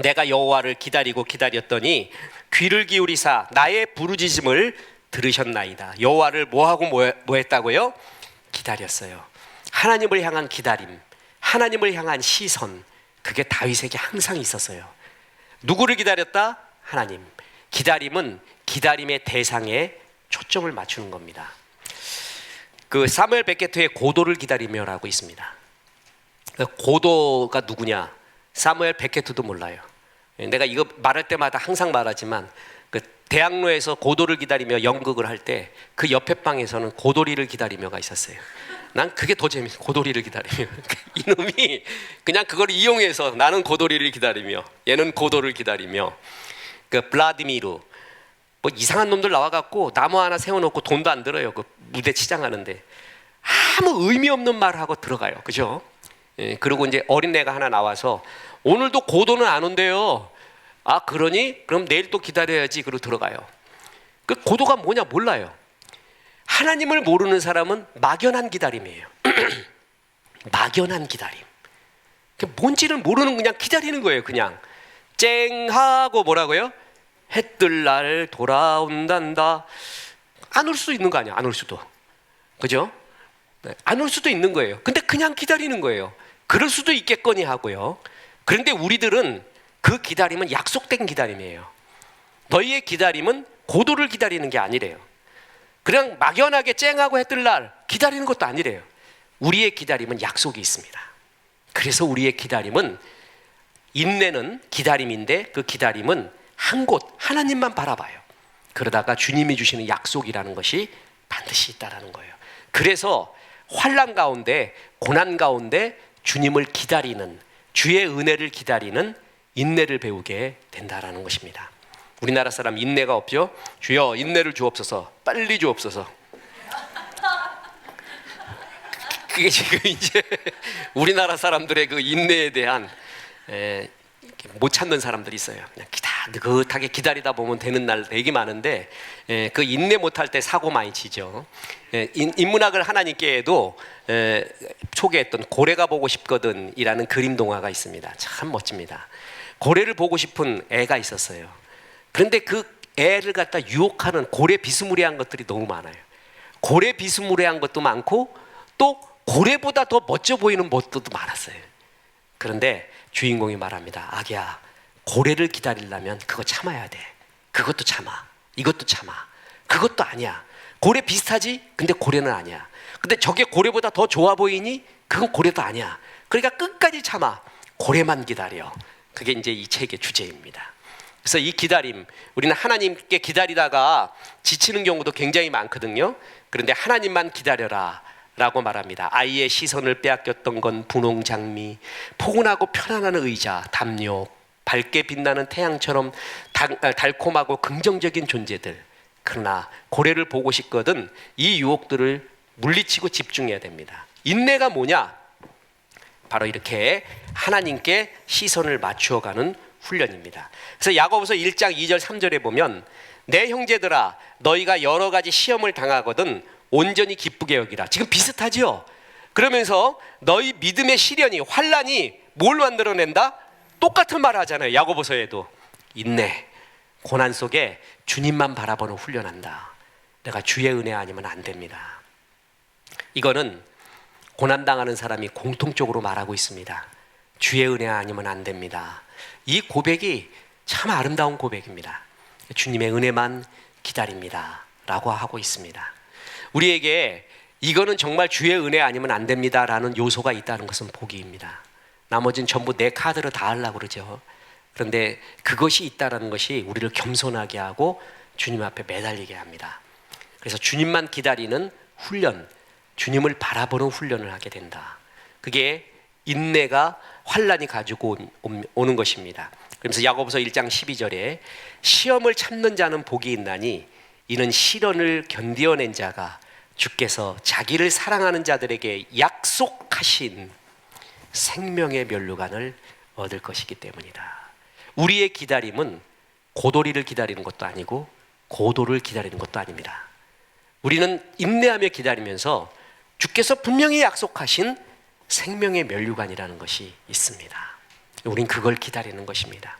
내가 여호와를 기다리고 기다렸더니 귀를 기울이사 나의 부르짖음을 들으셨나이다. 여호와를 뭐하고 뭐 했다고요? 기다렸어요. 하나님을 향한 기다림, 하나님을 향한 시선, 그게 다윗에게 항상 있었어요. 누구를 기다렸다? 하나님. 기다림은 기다림의 대상에 초점을 맞추는 겁니다. 그 사무엘 베케트의 고도를 기다리며라고 있습니다. 고도가 누구냐? 사무엘 베케트도 몰라요. 내가 이거 말할 때마다 항상 말하지만, 그 대학로에서 고도를 기다리며 연극을 할 때 그 옆에 방에서는 고도리를 기다리며가 있었어요. 난 그게 더 재밌어. 고도리를 기다리며. 이놈이 그냥 그걸 이용해서 나는 고도리를 기다리며 얘는 고도를 기다리며. 그 블라디미르 뭐 이상한 놈들 나와갖고 나무 하나 세워놓고 돈도 안 들어요. 그 무대 치장하는데 아무 의미 없는 말 하고 들어가요. 그죠? 예, 그리고 이제 어린애가 하나 나와서 오늘도 고도는 안 온대요. 아, 그러니? 그럼 내일 또 기다려야지. 그러고 들어가요. 그 고도가 뭐냐 몰라요. 하나님을 모르는 사람은 막연한 기다림이에요. 막연한 기다림. 뭔지를 모르는, 그냥 기다리는 거예요. 그냥 쨍하고 뭐라고요? 해 뜰 날 돌아온단다. 안 올 수도 있는 거 아니야. 안 올 수도. 그죠? 네, 안 올 수도 있는 거예요. 근데 그냥 기다리는 거예요. 그럴 수도 있겠거니 하고요. 그런데 우리들은 그 기다림은 약속된 기다림이에요. 너희의 기다림은 고도를 기다리는 게 아니래요. 그냥 막연하게 쨍하고 해 뜰 날 기다리는 것도 아니래요. 우리의 기다림은 약속이 있습니다. 그래서 우리의 기다림은, 인내는 기다림인데 그 기다림은 한 곳, 하나님만 바라봐요. 그러다가 주님이 주시는 약속이라는 것이 반드시 있다라는 거예요. 그래서 환난 가운데, 고난 가운데 주님을 기다리는, 주의 은혜를 기다리는 인내를 배우게 된다라는 것입니다. 우리나라 사람 인내가 없죠? 주여 인내를 주옵소서, 빨리 주옵소서. 그게 지금 이제 우리나라 사람들의 그 인내에 대한 못 찾는 사람들이 있어요. 그냥 느긋하게 기다리다 보면 되는 날 되게 많은데, 그 인내 못할 때 사고 많이 치죠. 인문학을 하나님께 해도 소개했던 고래가 보고 싶거든 이라는 그림 동화가 있습니다. 참 멋집니다. 고래를 보고 싶은 애가 있었어요. 그런데 그 애를 갖다 유혹하는 고래 비스무리한 것들이 너무 많아요. 고래 비스무리한 것도 많고 또 고래보다 더 멋져 보이는 것도 많았어요. 그런데 주인공이 말합니다. 아기야, 고래를 기다리려면 그거 참아야 돼. 그것도 참아, 이것도 참아. 그것도 아니야. 고래 비슷하지? 근데 고래는 아니야. 근데 저게 고래보다 더 좋아 보이니? 그건 고래도 아니야. 그러니까 끝까지 참아. 고래만 기다려. 그게 이제 이 책의 주제입니다. 그래서 이 기다림, 우리는 하나님께 기다리다가 지치는 경우도 굉장히 많거든요. 그런데 하나님만 기다려라 라고 말합니다. 아이의 시선을 빼앗겼던 건 분홍 장미, 포근하고 편안한 의자, 담요, 밝게 빛나는 태양처럼 달콤하고 긍정적인 존재들. 그러나 고래를 보고 싶거든 이 유혹들을 물리치고 집중해야 됩니다. 인내가 뭐냐? 바로 이렇게 하나님께 시선을 맞추어가는 훈련입니다. 그래서 야고보서 1장 2절 3절에 보면 내 형제들아 너희가 여러 가지 시험을 당하거든 온전히 기쁘게 여기라. 지금 비슷하죠? 그러면서 너희 믿음의 시련이, 환난이 뭘 만들어낸다? 똑같은 말 하잖아요. 야고보서에도 인내. 고난 속에 주님만 바라보는 훈련한다. 내가 주의 은혜 아니면 안 됩니다. 이거는 고난당하는 사람이 공통적으로 말하고 있습니다. 주의 은혜 아니면 안 됩니다. 이 고백이 참 아름다운 고백입니다. 주님의 은혜만 기다립니다 라고 하고 있습니다. 우리에게 이거는 정말 주의 은혜 아니면 안 됩니다 라는 요소가 있다는 것은 복이입니다. 나머지는 전부 내 카드로 다 하려고 그러죠. 그런데 그것이 있다는 것이 우리를 겸손하게 하고 주님 앞에 매달리게 합니다. 그래서 주님만 기다리는 훈련, 주님을 바라보는 훈련을 하게 된다. 그게 인내가 환난이 가지고 오는 것입니다. 그래서 야고보서 1장 12절에 시험을 참는 자는 복이 있나니 이는 시련을 견디어낸 자가 주께서 자기를 사랑하는 자들에게 약속하신 생명의 면류관을 얻을 것이기 때문이다. 우리의 기다림은 고도리를 기다리는 것도 아니고 고도를 기다리는 것도 아닙니다. 우리는 인내하며 기다리면서 주께서 분명히 약속하신 생명의 면류관이라는 것이 있습니다. 우린 그걸 기다리는 것입니다.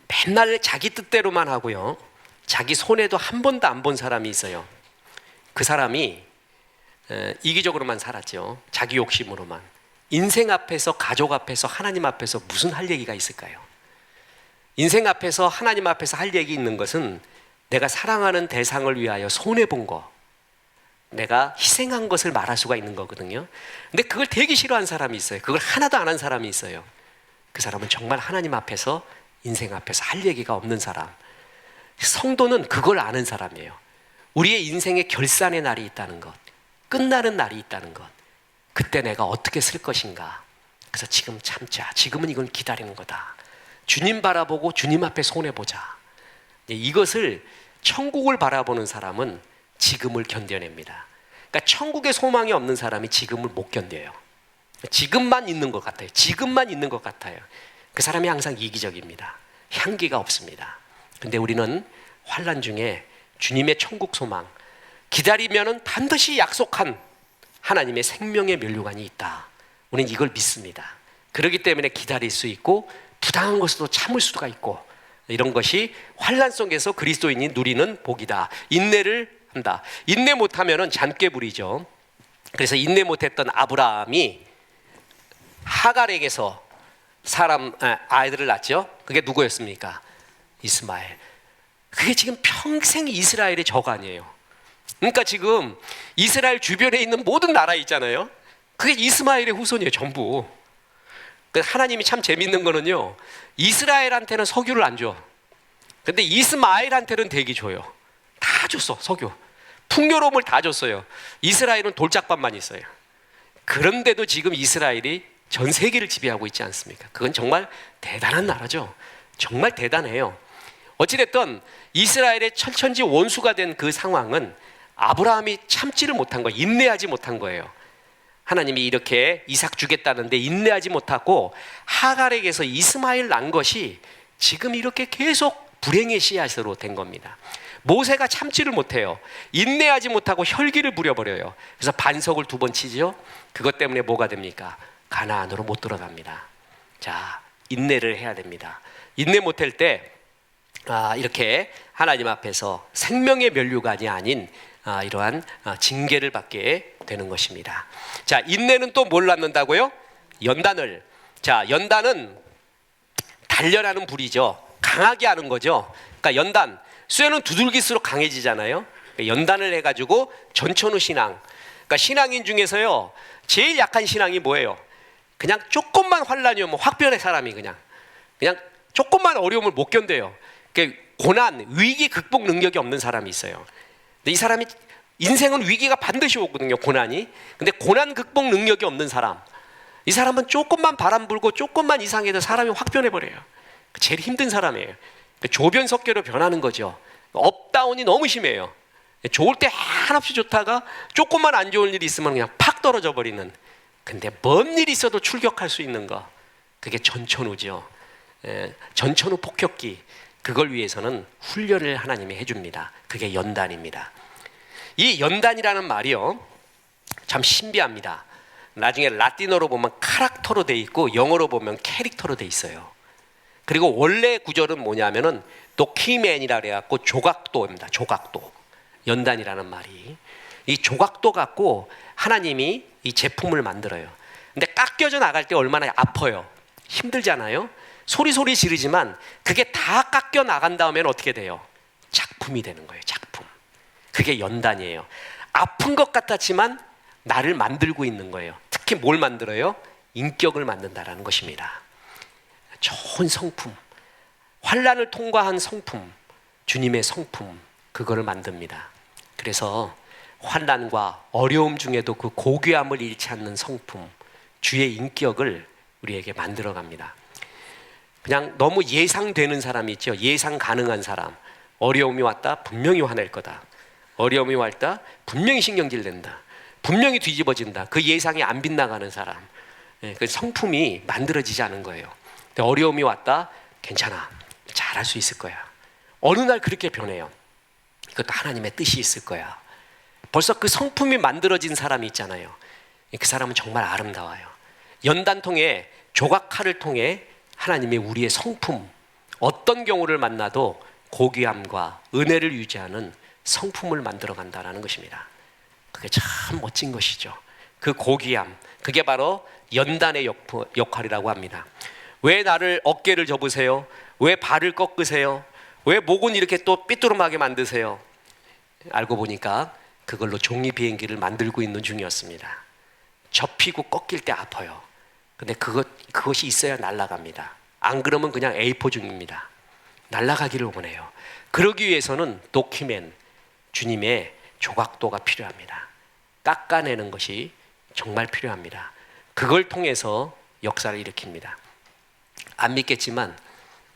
맨날 자기 뜻대로만 하고요, 자기 손에도 한 번도 안 본 사람이 있어요. 그 사람이 이기적으로만 살았죠. 자기 욕심으로만. 인생 앞에서, 가족 앞에서, 하나님 앞에서 무슨 할 얘기가 있을까요? 인생 앞에서, 하나님 앞에서 할 얘기 있는 것은 내가 사랑하는 대상을 위하여 손해본 거, 내가 희생한 것을 말할 수가 있는 거거든요. 근데 그걸 되게 싫어하는 사람이 있어요. 그걸 하나도 안 한 사람이 있어요. 그 사람은 정말 하나님 앞에서, 인생 앞에서 할 얘기가 없는 사람. 성도는 그걸 아는 사람이에요. 우리의 인생의 결산의 날이 있다는 것, 끝나는 날이 있다는 것, 그때 내가 어떻게 쓸 것인가. 그래서 지금 참자. 지금은 이건 기다리는 거다. 주님 바라보고 주님 앞에 손해보자. 이것을 천국을 바라보는 사람은 지금을 견뎌냅니다. 그러니까 천국에 소망이 없는 사람이 지금을 못 견뎌요. 지금만 있는 것 같아요. 지금만 있는 것 같아요. 그 사람이 항상 이기적입니다. 향기가 없습니다. 근데 우리는 환난 중에 주님의 천국 소망, 기다리면은 반드시 약속한 하나님의 생명의 면류관이 있다. 우리는 이걸 믿습니다. 그렇기 때문에 기다릴 수 있고 부당한 것도 참을 수가 있고, 이런 것이 환난 속에서 그리스도인이 누리는 복이다. 인내를 한다. 인내 못하면은 잔꾀부리죠. 그래서 인내 못했던 아브라함이 하갈에게서 아이들을 낳죠. 그게 누구였습니까? 이스마엘. 그게 지금 평생 이스라엘의 저간이에요. 그러니까 지금 이스라엘 주변에 있는 모든 나라 있잖아요. 그게 이스마엘의 후손이에요, 전부. 하나님이 참 재밌는 거는요, 이스라엘한테는 석유를 안 줘. 근데 이스마엘한테는 대기 줘요. 다 줬어, 석유. 풍요로움을 다 줬어요. 이스라엘은 돌짝밭만 있어요. 그런데도 지금 이스라엘이 전 세계를 지배하고 있지 않습니까? 그건 정말 대단한 나라죠. 정말 대단해요. 어찌됐든 이스라엘의 철천지 원수가 된 그 상황은 아브라함이 참지를 못한 거예요. 인내하지 못한 거예요. 하나님이 이렇게 이삭 주겠다는데 인내하지 못하고 하갈에게서 이스마엘 난 것이 지금 이렇게 계속 불행의 씨앗으로 된 겁니다. 모세가 참지를 못해요. 인내하지 못하고 혈기를 부려버려요. 그래서 반석을 2번 치죠. 그것 때문에 뭐가 됩니까? 가나안으로 못 들어갑니다. 자, 인내를 해야 됩니다. 인내 못할 때 이렇게 하나님 앞에서 생명의 면류관이 아닌 이러한 징계를 받게 되는 것입니다. 자, 인내는 또 뭘 낳는다고요? 연단을. 자, 연단은 단련하는 불이죠. 강하게 하는 거죠. 그러니까 연단, 쇠는 두들길수록 강해지잖아요. 연단을 해가지고 전천후 신앙. 그러니까 신앙인 중에서요, 제일 약한 신앙이 뭐예요? 그냥 조금만 환난이 오면 확 변해. 사람이 그냥 조금만 어려움을 못 견뎌요. 고난, 위기 극복 능력이 없는 사람이 있어요. 근데 이 사람이, 인생은 위기가 반드시 오거든요, 고난이. 근데 고난 극복 능력이 없는 사람, 이 사람은 조금만 바람 불고 조금만 이상해도 사람이 확 변해버려요. 제일 힘든 사람이에요. 조변석계로 변하는 거죠. 업다운이 너무 심해요. 좋을 때 한없이 좋다가 조금만 안 좋은 일이 있으면 그냥 팍 떨어져 버리는. 근데 뭔 일이 있어도 출격할 수 있는 거, 그게 전천후죠. 전천후 폭격기. 그걸 위해서는 훈련을 하나님이 해줍니다. 그게 연단입니다. 이 연단이라는 말이요, 참 신비합니다. 나중에 라틴어로 보면 카락터로 돼 있고 영어로 보면 캐릭터로 돼 있어요. 그리고 원래 구절은 뭐냐면은 도키맨이라 그래갖고 조각도입니다. 조각도. 연단이라는 말이. 이 조각도 갖고 하나님이 이 제품을 만들어요. 근데 깎여져 나갈 때 얼마나 아파요. 힘들잖아요. 소리 지르지만 그게 다 깎여 나간 다음에는 어떻게 돼요? 작품이 되는 거예요. 작품. 그게 연단이에요. 아픈 것 같았지만 나를 만들고 있는 거예요. 특히 뭘 만들어요? 인격을 만든다라는 것입니다. 좋은 성품, 환난을 통과한 성품, 주님의 성품, 그거를 만듭니다. 그래서 환난과 어려움 중에도 그 고귀함을 잃지 않는 성품, 주의 인격을 우리에게 만들어 갑니다. 그냥 너무 예상되는 사람이 있죠. 예상 가능한 사람. 어려움이 왔다 분명히 화낼 거다. 어려움이 왔다 분명히 신경질 낸다. 분명히 뒤집어진다. 그 예상이 안 빗나가는 사람. 그 성품이 만들어지지 않은 거예요. 근데 어려움이 왔다 괜찮아. 잘할 수 있을 거야. 어느 날 그렇게 변해요. 그것도 하나님의 뜻이 있을 거야. 벌써 그 성품이 만들어진 사람이 있잖아요. 그 사람은 정말 아름다워요. 연단통에 조각칼을 통해 하나님이 우리의 성품, 어떤 경우를 만나도 고귀함과 은혜를 유지하는 성품을 만들어 간다는 것입니다. 그게 참 멋진 것이죠. 그 고귀함, 그게 바로 연단의 역할이라고 합니다. 왜 나를 어깨를 접으세요? 왜 발을 꺾으세요? 왜 목은 이렇게 또 삐뚤음하게 만드세요? 알고 보니까 그걸로 종이 비행기를 만들고 있는 중이었습니다. 접히고 꺾일 때 아파요. 근데 그것이 있어야 날아갑니다. 안 그러면 그냥 A4 중입니다. 날아가기를 원해요. 그러기 위해서는 도키맨, 주님의 조각도가 필요합니다. 깎아내는 것이 정말 필요합니다. 그걸 통해서 역사를 일으킵니다. 안 믿겠지만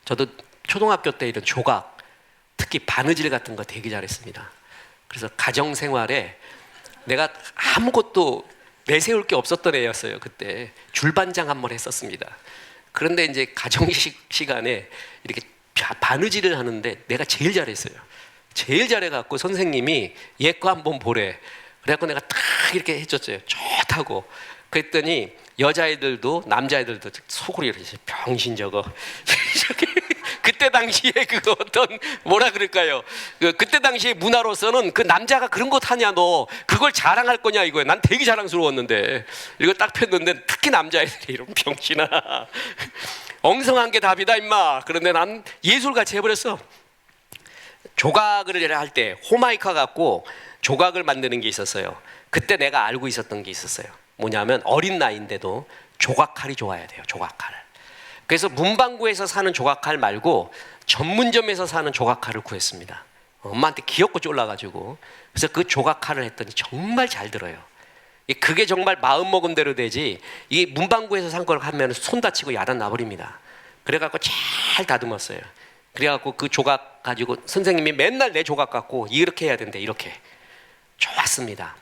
저도 초등학교 때 이런 조각, 특히 바느질 같은 거 되게 잘했습니다. 그래서 가정생활에 내가 아무것도 내세울 게 없었던 애였어요. 그때 줄반장 한번 했었습니다. 그런데 이제 가정 시간에 이렇게 바느질을 하는데 내가 제일 잘했어요. 제일 잘해갖고 선생님이 얘 거 한번 보래. 그래갖고 내가 딱 이렇게 해줬어요. 좋다고. 그랬더니 여자애들도 남자애들도 속으로 이렇게 병신 저거. 그때 당시에 그 어떤 뭐라 그럴까요? 그때 당시에 문화로서는 그 남자가 그런 거 타냐 너 그걸 자랑할 거냐 이거예요. 난 되게 자랑스러웠는데 이거 딱 폈는데 특히 남자애들이 이런 병신아 엉성한 게 답이다 임마. 그런데 난 예술같이 해버렸어. 조각을 할 때 호마이카 갖고 조각을 만드는 게 있었어요. 그때 내가 알고 있었던 게 있었어요. 뭐냐면 어린 나이인데도 조각칼이 좋아야 돼요. 조각칼. 그래서 문방구에서 사는 조각칼 말고 전문점에서 사는 조각칼을 구했습니다. 엄마한테 귀엽고 쫄라가지고. 그래서 그 조각칼을 했더니 정말 잘 들어요. 그게 정말 마음먹은 대로 되지 이 문방구에서 산 걸 하면 손 다치고 야단 나버립니다. 그래갖고 잘 다듬었어요. 그래갖고 그 조각 가지고 선생님이 맨날 내 조각 갖고 이렇게 해야 된대. 이렇게. 좋았습니다.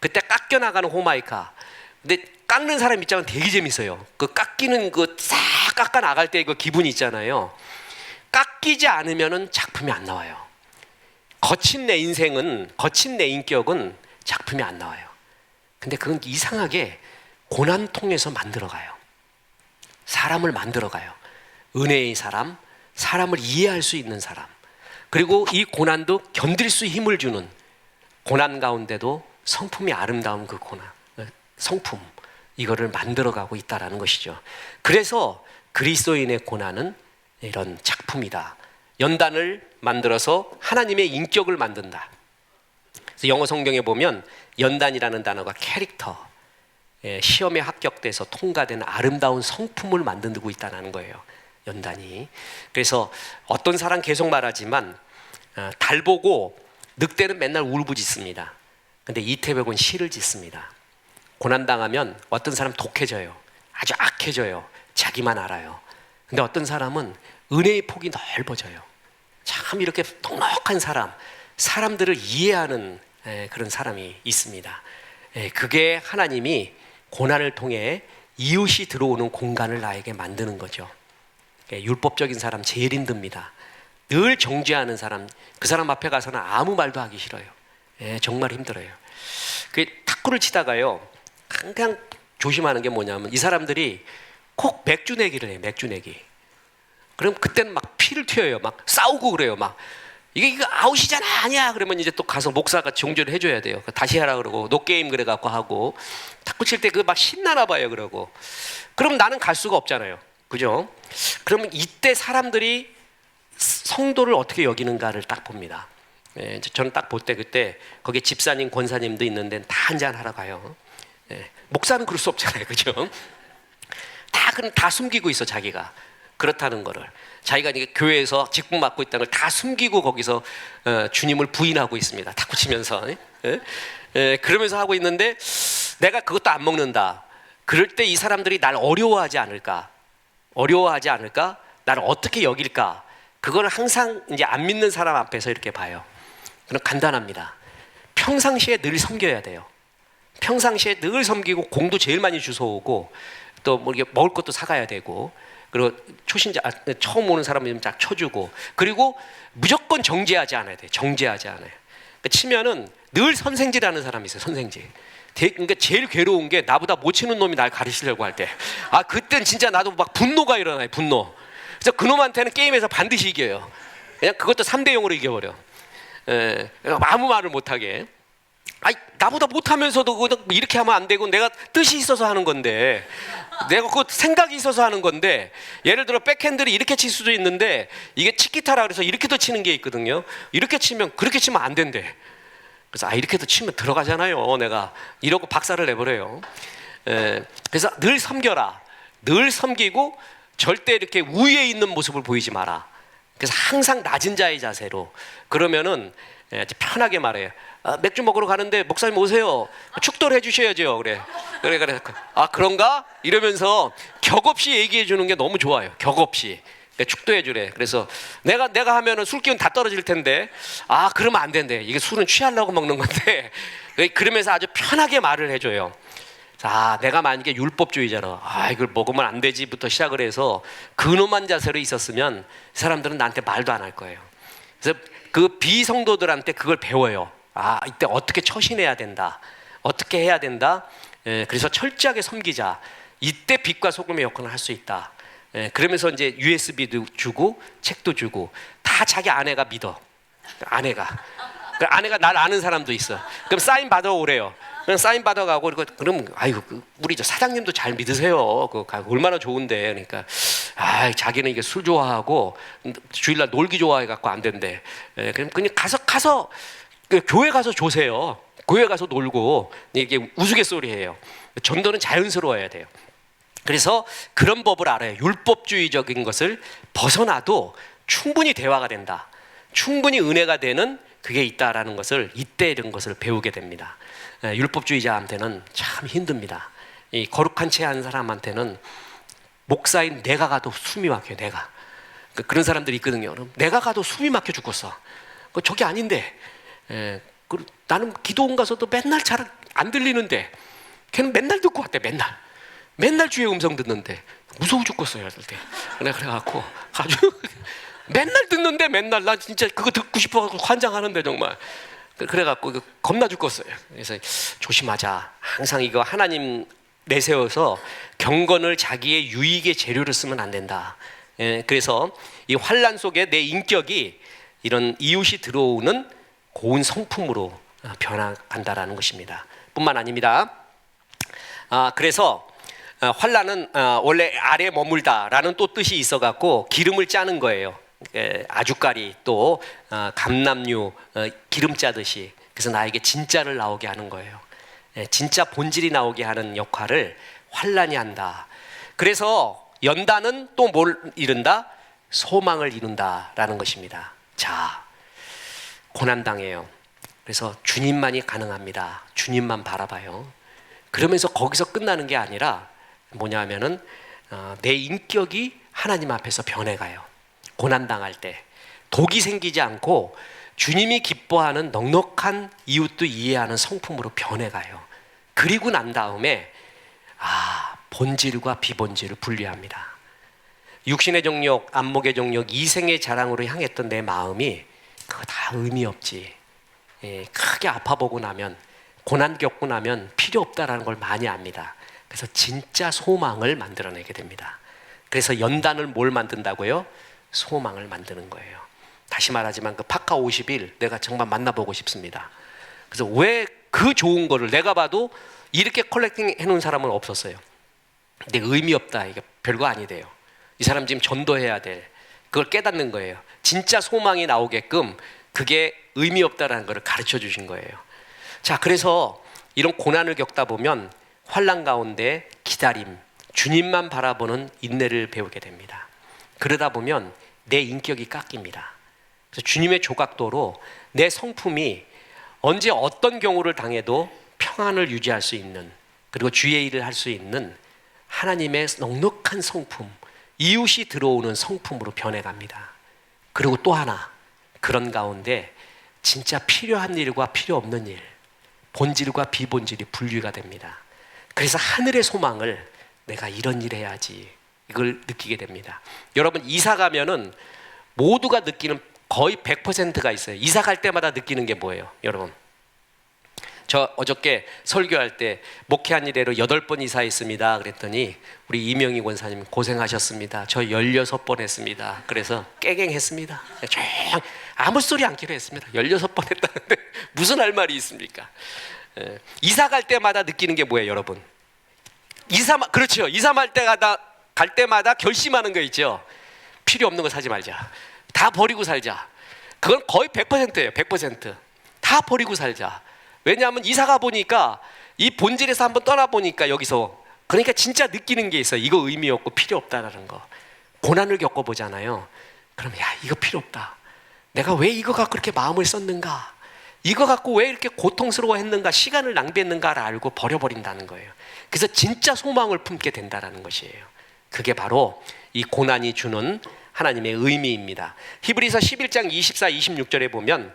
그때 깎여 나가는 호마이카. 근데 깎는 사람 입장은 되게 재밌어요. 그 깎이는 그 싹 깎아 나갈 때 그 기분이 있잖아요. 깎이지 않으면은 작품이 안 나와요. 거친 내 인생은, 거친 내 인격은 작품이 안 나와요. 근데 그건 이상하게 고난 통해서 만들어가요. 사람을 만들어가요. 은혜의 사람, 사람을 이해할 수 있는 사람. 그리고 이 고난도 견딜 수 힘을 주는 고난 가운데도 성품이 아름다운 그 고난, 성품 이거를 만들어가고 있다라는 것이죠. 그래서 그리스도인의 고난은 이런 작품이다. 연단을 만들어서 하나님의 인격을 만든다. 그래서 영어 성경에 보면 연단이라는 단어가 캐릭터, 시험에 합격돼서 통과된 아름다운 성품을 만들고 있다는 거예요. 연단이. 그래서 어떤 사람 계속 말하지만 달 보고 늑대는 맨날 울부짖습니다. 근데 이태백은 시를 짓습니다. 고난당하면 어떤 사람 독해져요. 아주 악해져요. 자기만 알아요. 근데 어떤 사람은 은혜의 폭이 넓어져요. 참 이렇게 넉넉한 사람, 사람들을 이해하는 그런 사람이 있습니다. 그게 하나님이 고난을 통해 이웃이 들어오는 공간을 나에게 만드는 거죠. 율법적인 사람 제일 힘듭니다. 늘 정죄하는 사람, 그 사람 앞에 가서는 아무 말도 하기 싫어요. 정말 힘들어요. 그 탁구를 치다가요, 항상 조심하는 게 뭐냐면 이 사람들이 꼭 맥주 내기를 해요. 맥주 내기. 그럼 그때는 막 피를 튀어요. 막 싸우고 그래요. 막 이거 아웃이잖아, 아니야. 그러면 이제 또 가서 목사가 정죄를 해줘야 돼요. 다시 해라 그러고 노게임 그래갖고 하고 탁구 칠 때 그 막 신나나 봐요. 그러고 그럼 나는 갈 수가 없잖아요. 그죠? 그러면 이때 사람들이 성도를 어떻게 여기는가를 딱 봅니다. 예, 저는 딱 볼 때 그때 거기에 집사님, 권사님도 있는데 다 한잔 하러 가요. 예, 목사는 그럴 수 없잖아요. 그죠? 다 숨기고 있어, 자기가. 그렇다는 거를. 자기가 이제 교회에서 직분 맡고 있다는 걸 다 숨기고 거기서 주님을 부인하고 있습니다. 탁구 치면서. 예? 예, 그러면서 하고 있는데 내가 그것도 안 먹는다. 그럴 때 이 사람들이 날 어려워하지 않을까? 어려워하지 않을까? 나를 어떻게 여길까? 그걸 항상 이제 안 믿는 사람 앞에서 이렇게 봐요. 그럼 간단합니다. 평상시에 늘 섬겨야 돼요. 평상시에 늘 섬기고 공도 제일 많이 주워오고 또 뭐 이게 먹을 것도 사가야 되고 그리고 초신자 처음 오는 사람은 쫙 쳐주고 그리고 무조건 정죄하지 않아야 돼. 정죄하지 않아요. 그러니까 치면은 늘 선생질하는 사람이 있어요. 선생질. 그러니까 제일 괴로운 게 나보다 못 치는 놈이 날 가르치려고 할 때, 아 그땐 진짜 나도 막 분노가 일어나요. 분노. 그래서 그놈한테는 게임에서 반드시 이겨요. 그냥 그것도 3대 0으로 이겨버려. 아무 말을 못하게. 아니 나보다 못하면서도 이렇게 하면 안 되고 내가 뜻이 있어서 하는 건데 내가 그 생각이 있어서 하는 건데 예를 들어 백핸드를 이렇게 칠 수도 있는데 이게 치키타라 그래서 이렇게도 치는 게 있거든요. 이렇게 치면 그렇게 치면 안 된대. 그래서 이렇게도 치면 들어가잖아요. 내가 이러고 박살을 내버려요. 그래서 늘 섬겨라. 늘 섬기고 절대 이렇게 우위에 있는 모습을 보이지 마라. 그래서 항상 낮은 자의 자세로 그러면은 편하게 말해요. 맥주 먹으러 가는데 목사님 오세요. 축도를 해주셔야죠. 그래. 아 그런가? 이러면서 격 없이 얘기해 주는 게 너무 좋아요. 격 없이. 축도해 주래. 그래서 내가 하면은 술 기운 다 떨어질 텐데 아 그러면 안 된대. 이게 술은 취하려고 먹는 건데 그러면서 아주 편하게 말을 해줘요. 자, 내가 만약에 율법주의자로 이걸 먹으면 안 되지부터 시작을 해서 근엄한 자세로 있었으면 사람들은 나한테 말도 안 할 거예요. 그래서 그 비성도들한테 그걸 배워요. 이때 어떻게 처신해야 된다. 어떻게 해야 된다. 그래서 철저하게 섬기자. 이때 빛과 소금의 역할을 할 수 있다. 그러면서 이제 USB도 주고 책도 주고 다 자기 아내가 믿어. 아내가 날 아는 사람도 있어. 그럼 사인 받아오래요. 그냥 사인 받아가고 그럼 우리 저 사장님도 잘 믿으세요. 얼마나 좋은데. 그러니까 자기는 이게 술 좋아하고 주일날 놀기 좋아해 갖고 안 된대. 그럼 그냥 가서 교회 가서 조세요. 교회 가서 놀고 이게 우스갯소리해요. 전도는 자연스러워야 돼요. 그래서 그런 법을 알아요. 율법주의적인 것을 벗어나도 충분히 대화가 된다. 충분히 은혜가 되는 그게 있다라는 것을 이때 이런 것을 배우게 됩니다. 율법주의자한테는 참 힘듭니다. 이 거룩한 채 한 사람한테는 목사인 내가 가도 숨이 막혀요. 내가 그런 사람들이 있거든요. 내가 가도 숨이 막혀 죽겠어. 저게 아닌데 나는 기도원 가서도 맨날 잘 안 들리는데 걔는 맨날 듣고 왔대. 맨날 주의 음성 듣는데 무서워 죽겠어요. 그래갖고 아주 맨날 듣는데 맨날 나 진짜 그거 듣고 싶어갖고 환장하는데 정말 그래갖고 겁나 죽겠어요. 그래서 조심하자. 항상 이거 하나님 내세워서 경건을 자기의 유익의 재료로 쓰면 안 된다. 그래서 이 환난 속에 내 인격이 이런 이웃이 들어오는 고운 성품으로 변화간다라는 것입니다. 뿐만 아닙니다. 그래서 환난은 원래 아래에 머물다라는 또 뜻이 있어갖고 기름을 짜는 거예요. 아주까리 또 감람류 기름 짜듯이. 그래서 나에게 진짜를 나오게 하는 거예요. 진짜 본질이 나오게 하는 역할을 환난이 한다. 그래서 연단은 또 뭘 이룬다? 소망을 이룬다라는 것입니다. 자, 고난당해요. 그래서 주님만이 가능합니다. 주님만 바라봐요. 그러면서 거기서 끝나는 게 아니라 뭐냐면은 내 인격이 하나님 앞에서 변해가요. 고난당할 때 독이 생기지 않고 주님이 기뻐하는 넉넉한 이웃도 이해하는 성품으로 변해가요. 그리고 난 다음에 본질과 비본질을 분리합니다. 육신의 정욕, 안목의 정욕, 이생의 자랑으로 향했던 내 마음이 그거 다 의미 없지. 크게 아파보고 나면 고난 겪고 나면 필요 없다라는 걸 많이 압니다. 그래서 진짜 소망을 만들어내게 됩니다. 그래서 연단을 뭘 만든다고요? 소망을 만드는 거예요. 다시 말하지만 그 파카 50일 내가 정말 만나보고 싶습니다. 그래서 왜 그 좋은 거를 내가 봐도 이렇게 컬렉팅 해놓은 사람은 없었어요. 근데 의미 없다, 이게 별거 아니래요. 이 사람 지금 전도해야 돼. 그걸 깨닫는 거예요. 진짜 소망이 나오게끔 그게 의미 없다라는 걸 가르쳐 주신 거예요. 자, 그래서 이런 고난을 겪다 보면 환난 가운데 기다림, 주님만 바라보는 인내를 배우게 됩니다. 그러다 보면 내 인격이 깎입니다. 그래서 주님의 조각도로 내 성품이 언제 어떤 경우를 당해도 평안을 유지할 수 있는, 그리고 주의 일을 할 수 있는 하나님의 넉넉한 성품, 이웃이 들어오는 성품으로 변해갑니다. 그리고 또 하나, 그런 가운데 진짜 필요한 일과 필요 없는 일, 본질과 비본질이 분리가 됩니다. 그래서 하늘의 소망을 내가 이런 일 해야지, 이걸 느끼게 됩니다. 여러분, 이사 가면은 모두가 느끼는 거의 100%가 있어요. 이사 갈 때마다 느끼는 게 뭐예요, 여러분? 저 어저께 설교할 때 목회한 이래로 8번 이사했습니다 그랬더니 우리 이명희 권사님 고생하셨습니다. 저 16번 했습니다. 그래서 깨갱했습니다. 아무 소리 않기로 했습니다. 16번 했다는데 무슨 할 말이 있습니까? 이사 갈 때마다 느끼는 게 뭐예요, 여러분? 그렇죠. 이사 갈 때마다 결심하는 거 있죠. 필요 없는 거 사지 말자. 다 버리고 살자. 그건 거의 100%예요. 100%. 다 버리고 살자. 왜냐하면 이사 가 보니까 이 본질에서 한번 떠나 보니까 여기서, 그러니까 진짜 느끼는 게 있어요. 이거 의미 없고 필요 없다라는 거. 고난을 겪어보잖아요. 그러면 야, 이거 필요 없다. 내가 왜 이거 갖고 그렇게 마음을 썼는가? 이거 갖고 왜 이렇게 고통스러워했는가? 시간을 낭비했는가를 알고 버려버린다는 거예요. 그래서 진짜 소망을 품게 된다는 것이에요. 그게 바로 이 고난이 주는 하나님의 의미입니다. 히브리서 11장 24, 26절에 보면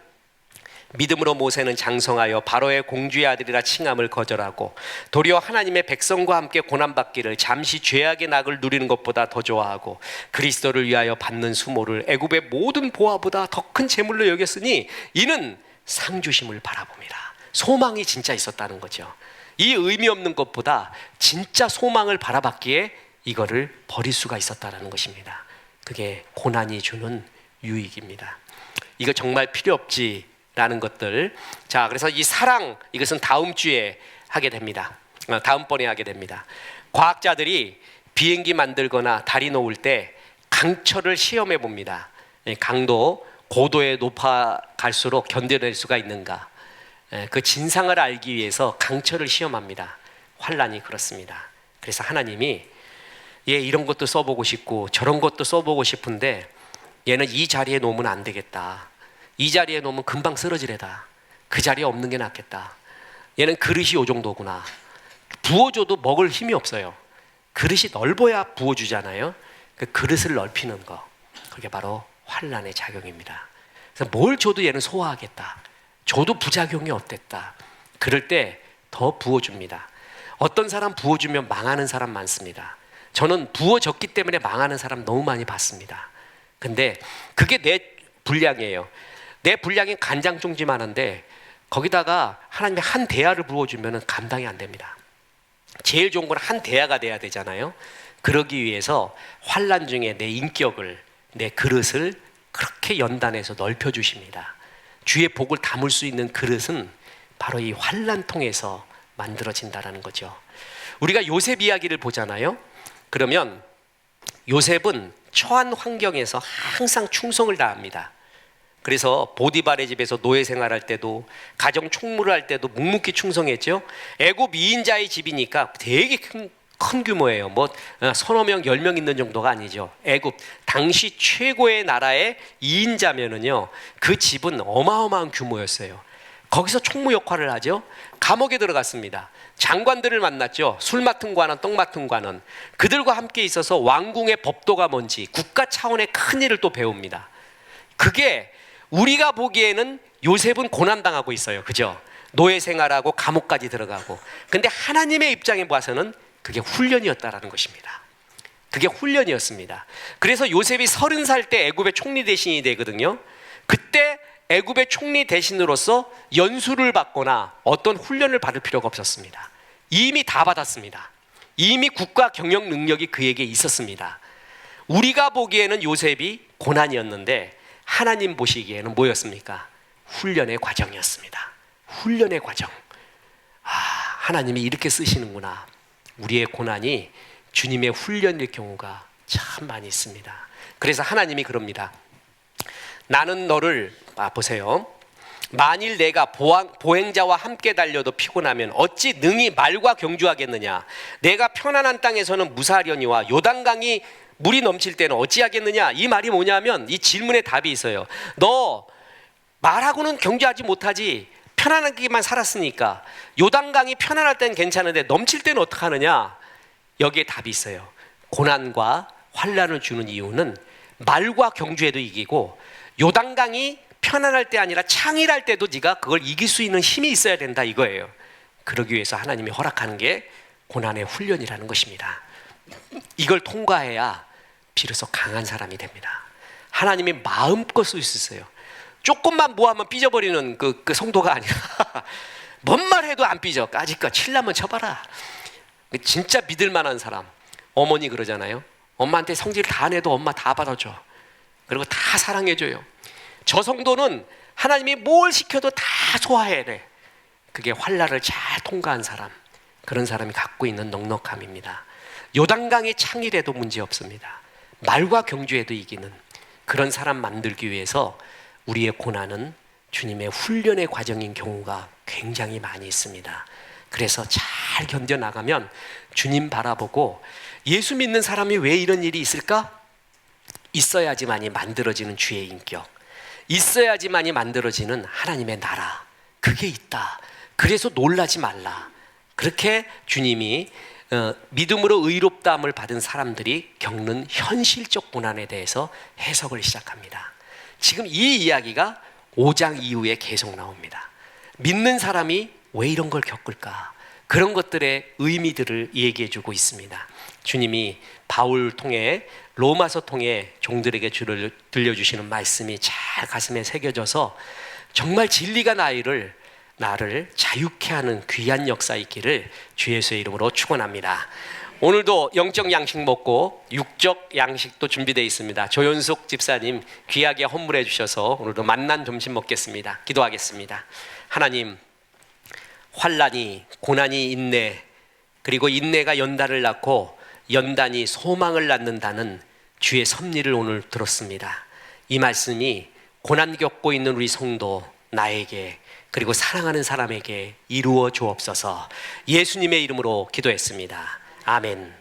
믿음으로 모세는 장성하여 바로의 공주의 아들이라 칭함을 거절하고 도리어 하나님의 백성과 함께 고난받기를 잠시 죄악의 낙을 누리는 것보다 더 좋아하고 그리스도를 위하여 받는 수모를 애굽의 모든 보화보다 더 큰 재물로 여겼으니 이는 상 주심을 바라봅니다. 소망이 진짜 있었다는 거죠. 이 의미 없는 것보다 진짜 소망을 바라봤기에 이거를 버릴 수가 있었다는 것입니다. 그게 고난이 주는 유익입니다. 이거 정말 필요 없지 라는 것들. 자, 그래서 이 사랑, 이것은 다음 주에 하게 됩니다. 다음번에 하게 됩니다. 과학자들이 비행기 만들거나 다리 놓을 때 강철을 시험해 봅니다. 강도, 고도에 높아갈수록 견뎌낼 수가 있는가, 그 진상을 알기 위해서 강철을 시험합니다. 환난이 그렇습니다. 그래서 하나님이 얘 이런 것도 써보고 싶고 저런 것도 써보고 싶은데 얘는 이 자리에 놓으면 안 되겠다. 이 자리에 놓으면 금방 쓰러지래다. 그 자리에 없는 게 낫겠다. 얘는 그릇이 요 정도구나. 부어줘도 먹을 힘이 없어요. 그릇이 넓어야 부어주잖아요. 그 그릇을 넓히는 거, 그게 바로 환난의 작용입니다. 그래서 뭘 줘도 얘는 소화하겠다. 줘도 부작용이 없댔다. 그럴 때 더 부어줍니다. 어떤 사람 부어주면 망하는 사람 많습니다. 저는 부어졌기 때문에 망하는 사람 너무 많이 봤습니다. 근데 그게 내 분량이에요. 내 분량이 간장종지만한데 거기다가 하나님의 한 대야를 부어주면 감당이 안 됩니다. 제일 좋은 건 한 대야가 돼야 되잖아요. 그러기 위해서 환난 중에 내 인격을, 내 그릇을 그렇게 연단해서 넓혀주십니다. 주의 복을 담을 수 있는 그릇은 바로 이 환난 통해서 만들어진다는 거죠. 우리가 요셉 이야기를 보잖아요. 그러면 요셉은 처한 환경에서 항상 충성을 다합니다. 그래서 보디발의 집에서 노예 생활할 때도, 가정 총무를 할 때도 묵묵히 충성했죠. 애굽 2인자의 집이니까 되게 큰 규모예요. 뭐 서너 명, 10명 있는 정도가 아니죠. 애굽 당시 최고의 나라의 2인자면은요, 그 집은 어마어마한 규모였어요. 거기서 총무 역할을 하죠. 감옥에 들어갔습니다. 장관들을 만났죠. 술 맡은 관원, 떡 맡은 관원. 그들과 함께 있어서 왕궁의 법도가 뭔지, 국가 차원의 큰 일을 또 배웁니다. 그게 우리가 보기에는 요셉은 고난당하고 있어요. 그죠? 노예 생활하고 감옥까지 들어가고. 근데 하나님의 입장에 봐서는 그게 훈련이었다라는 것입니다. 그게 훈련이었습니다. 그래서 요셉이 30살 때 애굽의 총리 대신이 되거든요. 그때 애굽의 총리 대신으로서 연수를 받거나 어떤 훈련을 받을 필요가 없었습니다. 이미 다 받았습니다. 이미 국가 경영 능력이 그에게 있었습니다. 우리가 보기에는 요셉이 고난이었는데 하나님 보시기에는 뭐였습니까? 훈련의 과정이었습니다. 훈련의 과정. 하나님이 이렇게 쓰시는구나. 우리의 고난이 주님의 훈련일 경우가 참 많이 있습니다. 그래서 하나님이 그럽니다. 나는 너를, 보세요. 만일 내가 보행자와 함께 달려도 피곤하면 어찌 능히 말과 경주하겠느냐. 내가 편안한 땅에서는 무사하려니와 요단강이 물이 넘칠 때는 어찌하겠느냐. 이 말이 뭐냐면 이 질문에 답이 있어요. 너 말하고는 경주하지 못하지. 편안하게만 살았으니까. 요단강이 편안할 때는 괜찮은데 넘칠 때는 어떡하느냐. 여기에 답이 있어요. 고난과 환난을 주는 이유는 말과 경주에도 이기고 요단강이 편안할 때 아니라 창일할 때도 네가 그걸 이길 수 있는 힘이 있어야 된다 이거예요. 그러기 위해서 하나님이 허락하는 게 고난의 훈련이라는 것입니다. 이걸 통과해야 비로소 강한 사람이 됩니다. 하나님이 마음껏 쓸 수 있어요. 조금만 뭐하면 삐져버리는 그 성도가 아니라 뭔 말해도 안 삐져. 까짓거 칠라면 쳐봐라. 진짜 믿을 만한 사람. 어머니 그러잖아요. 엄마한테 성질 다 내도 엄마 다 받아줘. 그리고 다 사랑해줘요. 저 성도는 하나님이 뭘 시켜도 다 소화해야 돼. 그게 환난을 잘 통과한 사람, 그런 사람이 갖고 있는 넉넉함입니다. 요단강의 창일에도 문제 없습니다. 말과 경주에도 이기는 그런 사람 만들기 위해서 우리의 고난은 주님의 훈련의 과정인 경우가 굉장히 많이 있습니다. 그래서 잘 견뎌나가면 주님 바라보고 예수 믿는 사람이 왜 이런 일이 있을까? 있어야지만이 만들어지는 주의 인격, 있어야지만이 만들어지는 하나님의 나라, 그게 있다. 그래서 놀라지 말라. 그렇게 주님이 믿음으로 의롭다함을 받은 사람들이 겪는 현실적 고난에 대해서 해석을 시작합니다. 지금 이 이야기가 5장 이후에 계속 나옵니다. 믿는 사람이 왜 이런 걸 겪을까? 그런 것들의 의미들을 얘기해 주고 있습니다. 주님이 바울 통해 로마서 통해 종들에게 주를 들려주시는 말씀이 잘 가슴에 새겨져서 정말 진리가 나를 자유케 하는 귀한 역사 있기를 주 예수의 이름으로 축원합니다. 오늘도 영적 양식 먹고 육적 양식도 준비되어 있습니다. 조연숙 집사님 귀하게 헌물해 주셔서 오늘도 만난 점심 먹겠습니다. 기도하겠습니다. 하나님, 환난이, 고난이 인내, 그리고 인내가 연단을 낳고 연단이 소망을 낳는다는 주의 섭리를 오늘 들었습니다. 이 말씀이 고난 겪고 있는 우리 성도 나에게 그리고 사랑하는 사람에게 이루어 주옵소서. 예수님의 이름으로 기도했습니다. 아멘.